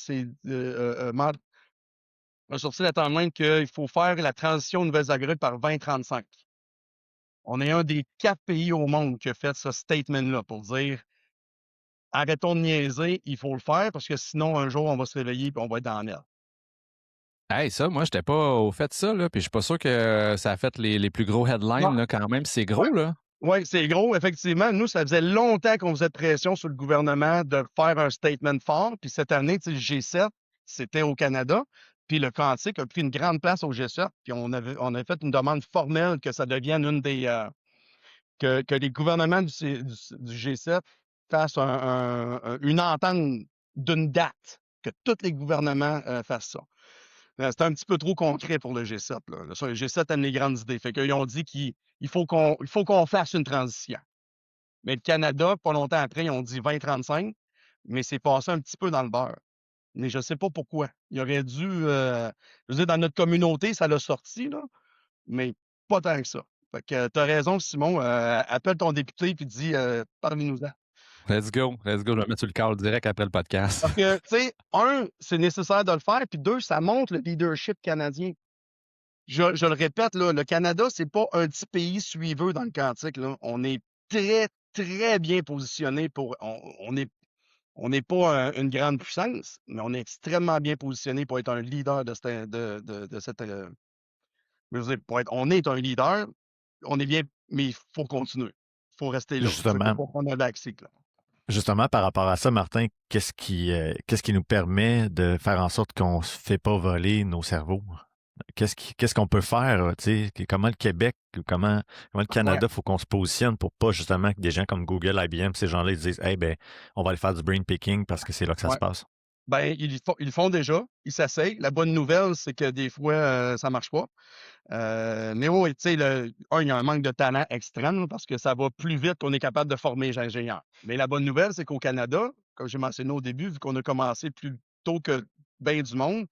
a sorti la timeline qu'il faut faire la transition aux nouvelles agricultures par 2035. On est un des 4 pays au monde qui a fait ce statement-là pour dire arrêtons de niaiser, il faut le faire parce que sinon, un jour, on va se réveiller et on va être dans la merde. Hey, ça, moi, j'étais pas au fait de ça, là, puis je suis pas sûr que ça a fait les plus gros headlines, Non. là, quand même. C'est Ouais. gros, là. Oui, c'est gros, effectivement. Nous, ça faisait longtemps qu'on faisait pression sur le gouvernement de faire un statement fort. Puis cette année, le G7, c'était au Canada. Puis le quantique a pris une grande place au G7. Puis on a fait une demande formelle que ça devienne une des. Que les gouvernements du G7 fassent une entente d'une date, que tous les gouvernements fassent ça. C'est un petit peu trop concret pour le G7. Là. Le G7 aime les grandes idées. Fait qu'ils ont dit qu'il faut qu'on fasse une transition. Mais le Canada, pas longtemps après, ils ont dit 2035, mais c'est passé un petit peu dans le beurre. Mais je ne sais pas pourquoi. Il aurait dû. Je veux dire, dans notre communauté, ça l'a sorti, là, mais pas tant que ça. Fait que tu as raison, Simon. Appelle ton député et dis parlez-nous-en. Let's go. Je vais mettre sur le call direct après le podcast. Parce que, tu sais, un, c'est nécessaire de le faire, puis deux, ça montre le leadership canadien. Je le répète, là, le Canada, c'est pas un petit pays suiveux dans le quantique. Là. On est très, très bien positionné pour. On n'est pas une grande puissance, mais on est extrêmement bien positionné pour être un leader de cette. Je veux dire, on est un leader, on est bien, mais il faut continuer. Il faut rester là. Il Justement, faut prendre un backseat, là. justement, par rapport à ça, Martin, qu'est-ce qui nous permet de faire en sorte qu'on ne se fait pas voler nos cerveaux? Qu'est-ce qu'on peut faire? Tu sais, comment le Québec, comment le Ouais. Canada, faut qu'on se positionne pour pas justement que des gens comme Google, IBM, ces gens-là, ils disent hey, ben, on va aller faire du brain picking parce que c'est là que ça Ouais. se passe. Ben, ils le font déjà. Ils s'essayent. La bonne nouvelle, c'est que des fois, ça marche pas. Mais oui, tu sais, il y a un manque de talent extrême là, parce que ça va plus vite qu'on est capable de former les ingénieurs. Mais la bonne nouvelle, c'est qu'au Canada, comme j'ai mentionné au début, vu qu'on a commencé plus tôt que bien du monde,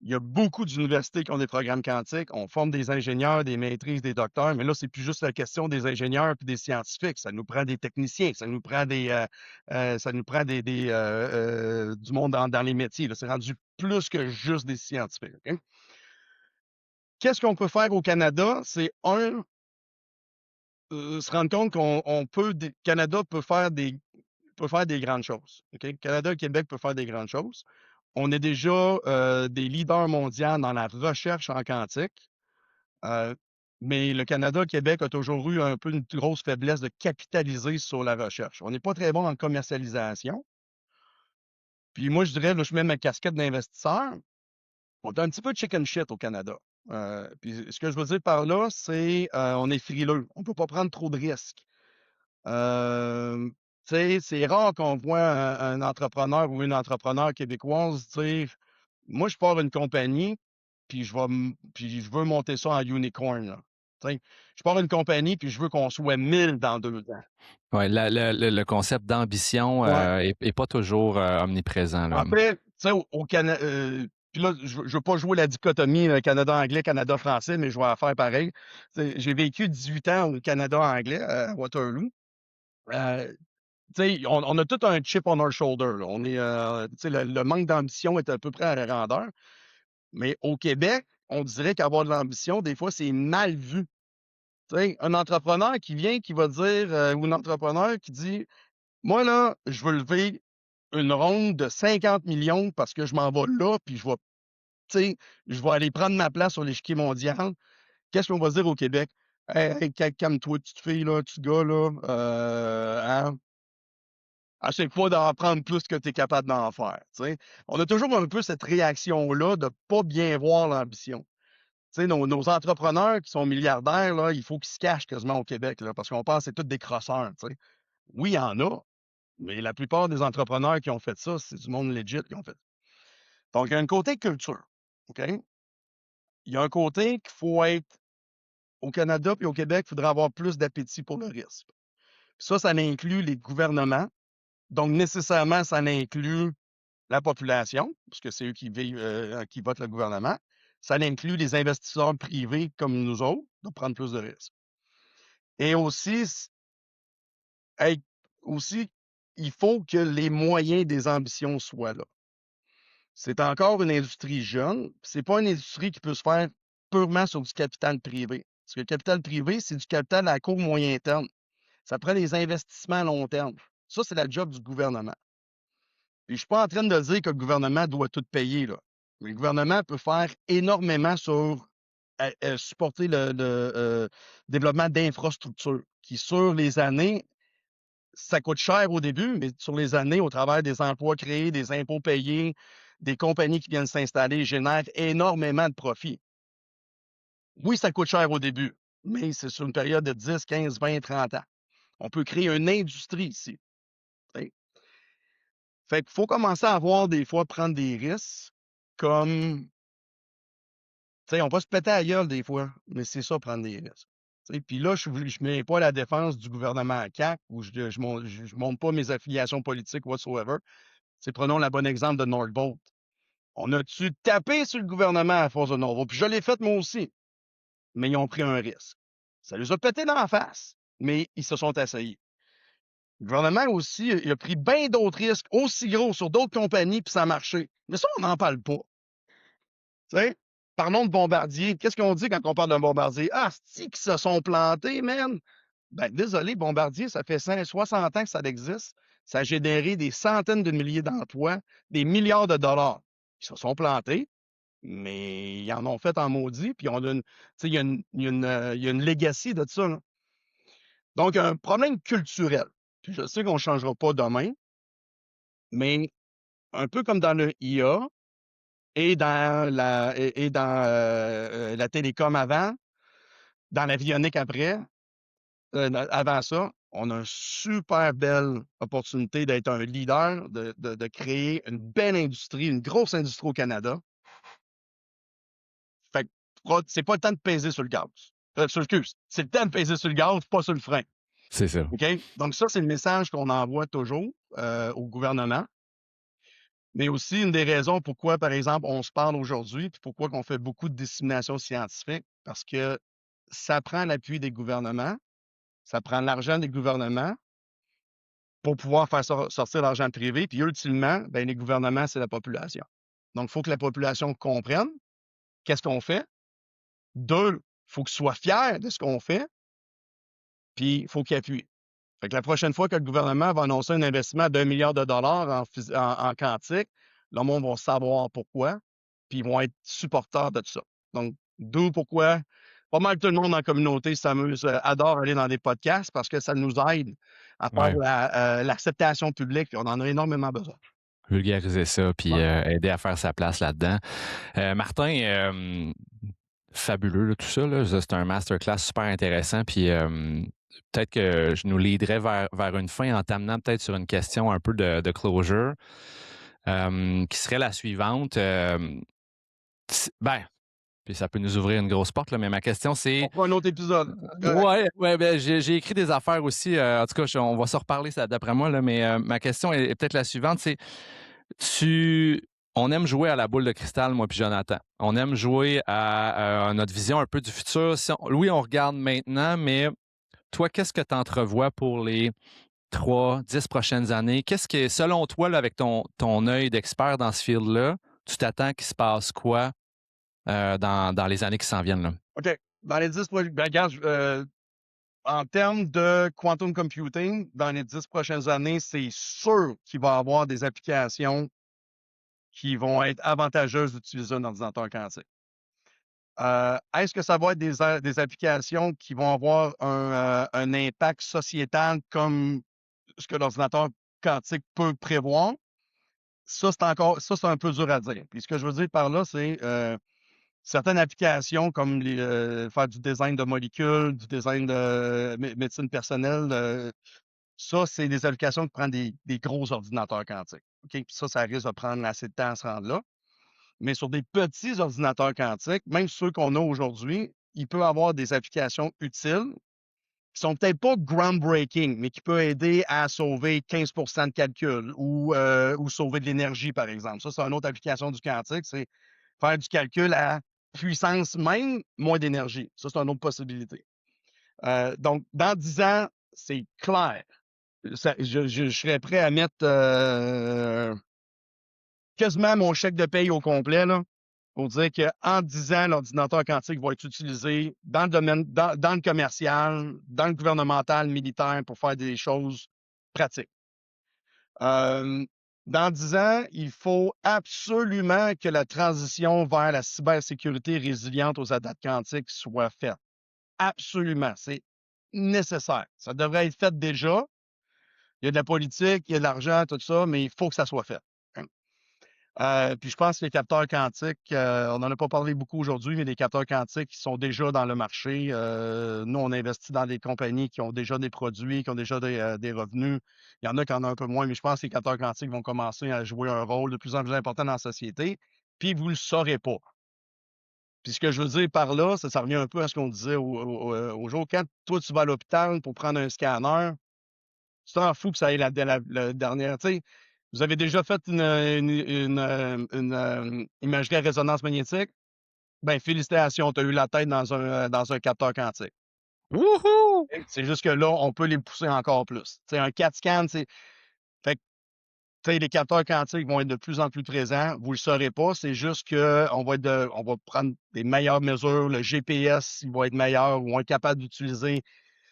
il y a beaucoup d'universités qui ont des programmes quantiques. On forme des ingénieurs, des maîtrises, des docteurs, mais là, c'est plus juste la question des ingénieurs et des scientifiques. Ça nous prend des techniciens, ça nous prend du monde dans les métiers. Là. C'est rendu plus que juste des scientifiques. OK? Qu'est-ce qu'on peut faire au Canada? C'est se rendre compte Canada peut faire des grandes choses. OK? Canada et Québec peuvent faire des grandes choses. On est déjà des leaders mondiaux dans la recherche en quantique. Mais le Canada et Québec a toujours eu un peu une grosse faiblesse de capitaliser sur la recherche. On n'est pas très bon en commercialisation. Puis moi, je dirais, là, je mets ma casquette d'investisseur. On est un petit peu chicken shit au Canada. Puis ce que je veux dire par là, c'est on est frileux. On ne peut pas prendre trop de risques. Tu sais, c'est rare qu'on voit un entrepreneur ou une entrepreneur québécoise dire moi, je pars une compagnie, puis je veux monter ça en unicorn. Là. Tu sais, je pars une compagnie, puis je veux qu'on soit 1000 dans 2 ans. Ouais, le concept d'ambition Ouais. est pas toujours omniprésent, là. En fait, tu sais, au Canada, Puis là, je veux pas jouer la dichotomie Canada-anglais, Canada-français, mais je vais en faire pareil. J'ai vécu 18 ans au Canada anglais, à Waterloo. On a tout un chip on our shoulder. Là. On est, le manque d'ambition est à peu près à la grandeur. Mais au Québec, on dirait qu'avoir de l'ambition, des fois, c'est mal vu. Un entrepreneur qui vient, qui va dire, ou un entrepreneur qui dit, moi, là, je veux lever une ronde de 50 millions parce que je m'en vais là, puis je vais aller prendre ma place sur l'échiquier mondial. Qu'est-ce qu'on va dire au Québec? Hey, calme-toi, petite fille, là, petit gars, là. Hein? Essaie pas d'en prendre plus que tu es capable d'en faire. T'sais. On a toujours un peu cette réaction-là de pas bien voir l'ambition. Nos entrepreneurs qui sont milliardaires, là, il faut qu'ils se cachent quasiment au Québec, là, parce qu'on pense que c'est tous des crosseurs. T'sais. Oui, il y en a, mais la plupart des entrepreneurs qui ont fait ça, c'est du monde legit qui ont fait ça. Donc, il y a un côté culture. OK? Il y a un côté qu'il faut être au Canada et au Québec, il faudrait avoir plus d'appétit pour le risque. Ça inclut les gouvernements. Donc, nécessairement, ça inclut la population, parce que c'est eux qui vivent, qui votent le gouvernement. Ça inclut les investisseurs privés comme nous autres, de prendre plus de risques. Et aussi, il faut que les moyens des ambitions soient là. C'est encore une industrie jeune. C'est pas une industrie qui peut se faire purement sur du capital privé. Parce que le capital privé, c'est du capital à court moyen terme. Ça prend des investissements à long terme. Ça, c'est la job du gouvernement. Puis je suis pas en train de dire que le gouvernement doit tout payer, là. Mais le gouvernement peut faire énormément sur supporter le développement d'infrastructures qui, sur les années, ça coûte cher au début, mais sur les années, au travers des emplois créés, des impôts payés, des compagnies qui viennent s'installer, génèrent énormément de profits. Oui, ça coûte cher au début, mais c'est sur une période de 10, 15, 20, 30 ans. On peut créer une industrie ici. T'sais. Fait qu'il faut commencer à avoir des fois prendre des risques comme, on va se péter à la gueule des fois, mais c'est ça, prendre des risques. Puis là, je ne mets pas la défense du gouvernement à CAQ ou je monte pas mes affiliations politiques whatsoever. Prenons le bon exemple de Nordvolt. On a-tu tapé sur le gouvernement à force de Nordvolt? Puis je l'ai fait moi aussi. Mais ils ont pris un risque. Ça les a pété dans la face, mais ils se sont asseyés. Le gouvernement aussi, il a pris bien d'autres risques aussi gros sur d'autres compagnies, puis ça a marché. Mais ça, on n'en parle pas. Parlons de Bombardier. Qu'est-ce qu'on dit quand on parle d'un Bombardier? Ah, c'est qu'ils se sont plantés, man! Ben, désolé, Bombardier, ça fait 60 ans que ça existe. Ça a généré des centaines de milliers d'emplois, des milliards de dollars. Ils se sont plantés, mais ils en ont fait en maudit, puis il y a une legacy de ça. Là. Donc, un problème culturel. Puis je sais qu'on ne changera pas demain, mais un peu comme dans le IA et dans la télécom avant, dans l'avionique après, avant ça, on a une super belle opportunité d'être un leader, de créer une belle industrie, une grosse industrie au Canada. Fait que c'est pas le temps de peser sur le gaz. Excuse, c'est le temps de peser sur le gaz, pas sur le frein. C'est ça. OK? Donc ça, c'est le message qu'on envoie toujours au gouvernement. Mais aussi, une des raisons pourquoi, par exemple, on se parle aujourd'hui, puis pourquoi on fait beaucoup de dissémination scientifique, parce que ça prend l'appui des gouvernements, ça prend l'argent des gouvernements pour pouvoir faire sortir l'argent privé, puis ultimement, ben, les gouvernements, c'est la population. Donc, il faut que la population comprenne qu'est-ce qu'on fait. 2, il faut qu'ils soient fiers de ce qu'on fait, puis il faut qu'ils appuient. Fait que la prochaine fois que le gouvernement va annoncer un investissement d'1 milliard de dollars en quantique, le monde va savoir pourquoi, puis ils vont être supporters de tout ça. Donc, d'où pourquoi pas mal tout le monde dans la communauté s'amuse, adore aller dans des podcasts parce que ça nous aide à faire l'acceptation publique. On en a énormément besoin. Vulgariser ça, puis aider à faire sa place là-dedans. Martin, fabuleux, là, tout ça. Là, c'est un masterclass super intéressant. Puis peut-être que je nous leaderais vers une fin en t'amenant peut-être sur une question un peu de closure, qui serait la suivante. Puis ça peut nous ouvrir une grosse porte, là, mais ma question, c'est... On fera un autre épisode. Ouais, ben, j'ai écrit des affaires aussi. En tout cas, on va se reparler ça d'après moi, là, mais ma question est peut-être la suivante, c'est On aime jouer à la boule de cristal, moi puis Jonathan. On aime jouer à notre vision un peu du futur. Oui, on regarde maintenant, mais toi, qu'est-ce que tu entrevois pour les 3, 10 prochaines années? Qu'est-ce que, selon toi, là, avec ton œil d'expert dans ce field-là, tu t'attends qu'il se passe quoi dans les années qui s'en viennent, là? OK. Dans les 10 ben, regarde, en termes de quantum computing, dans les 10 prochaines années, c'est sûr qu'il va y avoir des applications qui vont être avantageuses d'utiliser un ordinateur quantique. Est-ce que ça va être des applications qui vont avoir un impact sociétal comme ce que l'ordinateur quantique peut prévoir? Ça, c'est un peu dur à dire. Puis ce que je veux dire par là, c'est certaines applications comme faire du design de molécules, du design de médecine personnelle, ça, c'est des applications qui prennent des gros ordinateurs quantiques. OK? Puis ça risque de prendre assez de temps à se rendre là. Mais sur des petits ordinateurs quantiques, même ceux qu'on a aujourd'hui, il peut avoir des applications utiles qui sont peut-être pas groundbreaking, mais qui peuvent aider à sauver 15 de calcul ou sauver de l'énergie, par exemple. Ça, c'est une autre application du quantique, c'est faire du calcul à puissance même, moins d'énergie. Ça, c'est une autre possibilité. Donc, dans 10 ans, c'est clair. Je serais prêt à mettre quasiment mon chèque de paye au complet, là, pour dire qu'en 10 ans, l'ordinateur quantique va être utilisé dans le domaine, dans le commercial, dans le gouvernemental, militaire, pour faire des choses pratiques. Dans 10 ans, il faut absolument que la transition vers la cybersécurité résiliente aux attaques quantiques soit faite. Absolument. C'est nécessaire. Ça devrait être fait déjà. Il y a de la politique, il y a de l'argent, tout ça, mais il faut que ça soit fait. Puis je pense que les capteurs quantiques, on n'en a pas parlé beaucoup aujourd'hui, mais les capteurs quantiques qui sont déjà dans le marché. Nous, on investit dans des compagnies qui ont déjà des produits, qui ont déjà des revenus. Il y en a qui en ont un peu moins, mais je pense que les capteurs quantiques vont commencer à jouer un rôle de plus en plus important dans la société. Puis vous ne le saurez pas. Puis ce que je veux dire par là, ça revient un peu à ce qu'on disait au jour. Quand toi, tu vas à l'hôpital pour prendre un scanner, tu t'en fous que ça ait la dernière. Tu sais, vous avez déjà fait une imagerie à résonance magnétique? Ben, félicitations, tu as eu la tête dans un capteur quantique. Wouhou! C'est juste que là, on peut les pousser encore plus. Tu sais, un CAT scan, c'est. Fait que, tu sais, les capteurs quantiques vont être de plus en plus présents. Vous le saurez pas. C'est juste que on va prendre des meilleures mesures. Le GPS, il va être meilleur. On va être capable d'utiliser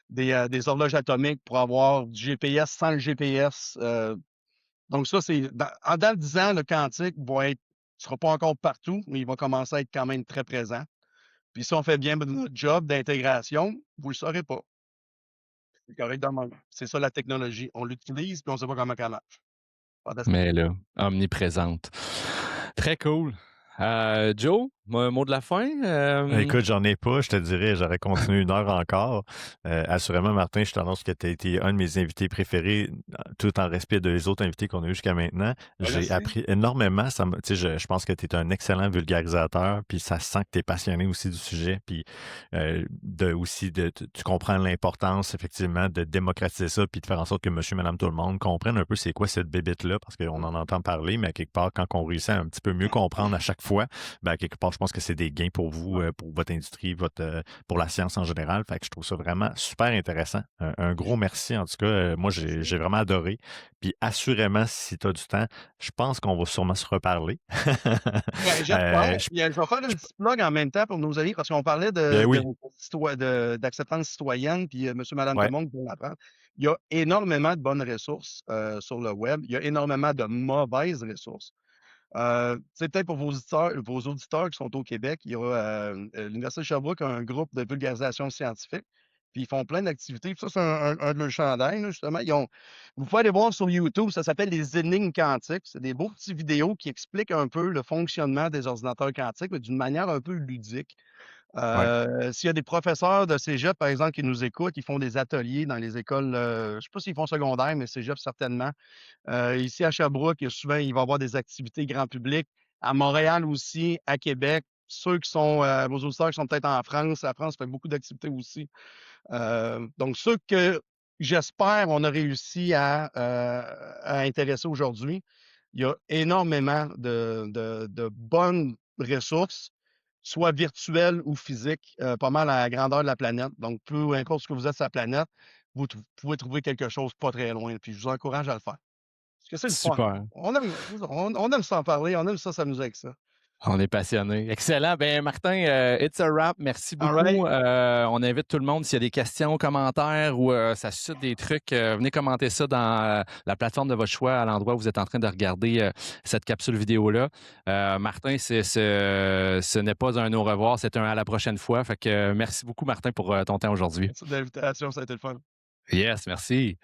des horloges atomiques pour avoir du GPS sans le GPS. Donc ça, c'est dans 10 ans, le quantique ne sera pas encore partout, mais il va commencer à être quand même très présent. Puis si on fait bien notre job d'intégration, vous ne le saurez pas. C'est correct de même. C'est ça la technologie. On l'utilise, puis on ne sait pas comment elle marche. Fantastique. Mais là, omniprésente. Très cool. Joe, un mot de la fin? Écoute, j'en ai pas, je te dirais, j'aurais continué 1 heure encore. Assurément, Martin, je t'annonce que tu as été un de mes invités préférés, tout en respect des autres invités qu'on a eu jusqu'à maintenant. J'ai Merci. appris énormément. Je pense que tu es un excellent vulgarisateur, puis ça sent que tu es passionné aussi du sujet, puis tu comprends l'importance, effectivement, de démocratiser ça, puis de faire en sorte que monsieur, madame, tout le monde comprenne un peu c'est quoi cette bébête-là, parce qu'on en entend parler, mais à quelque part, quand on réussit à un petit peu mieux comprendre à chaque fois, ben, à quelque part, je pense que c'est des gains pour vous, pour votre industrie, pour la science en général. Fait que je trouve ça vraiment super intéressant. Un gros merci, en tout cas. Moi, j'ai vraiment adoré. Puis assurément, si tu as du temps, je pense qu'on va sûrement se reparler. Ben, j'espère. Je vais faire une petite blog en même temps pour nos amis, parce qu'on parlait Ben oui. d'acceptance citoyenne, puis monsieur, madame, tout Ouais. le monde peut l'apprendre. Il y a énormément de bonnes ressources sur le web. Il y a énormément de mauvaises ressources. Peut-être pour vos auditeurs qui sont au Québec, il y a l'Université de Sherbrooke a un groupe de vulgarisation scientifique, puis ils font plein d'activités. Puis ça, c'est un de leurs chandails, là, justement. Vous pouvez aller voir sur YouTube, ça s'appelle les énigmes quantiques. C'est des beaux petits vidéos qui expliquent un peu le fonctionnement des ordinateurs quantiques, mais d'une manière un peu ludique. S'il y a des professeurs de cégep, par exemple, qui nous écoutent, ils font des ateliers dans les écoles, je ne sais pas s'ils font secondaire, mais cégep certainement. Ici à Sherbrooke, il va y avoir des activités grand public. À Montréal aussi, à Québec. Ceux qui sont, vos auditeurs qui sont peut-être en France, la France fait beaucoup d'activités aussi. Donc, ceux que j'espère on a réussi à intéresser aujourd'hui, il y a énormément de bonnes ressources, soit virtuelles ou physiques, pas mal à la grandeur de la planète. Donc, peu importe ce que vous êtes sur la planète, vous pouvez trouver quelque chose pas très loin. Puis, je vous encourage à le faire. Parce que c'est le fun. Super. On aime s'en parler, on aime ça s'amuser avec ça. On est passionnés. Excellent. Ben Martin, it's a wrap. Merci All beaucoup. right. On invite tout le monde, s'il y a des questions, commentaires ou ça suscite des trucs, venez commenter ça dans la plateforme de votre choix, à l'endroit où vous êtes en train de regarder cette capsule vidéo-là. Martin, ce n'est pas un au revoir, c'est un à la prochaine fois. Fait que merci beaucoup, Martin, pour ton temps aujourd'hui. Merci de l'invitation, ça a été le fun. Yes, merci.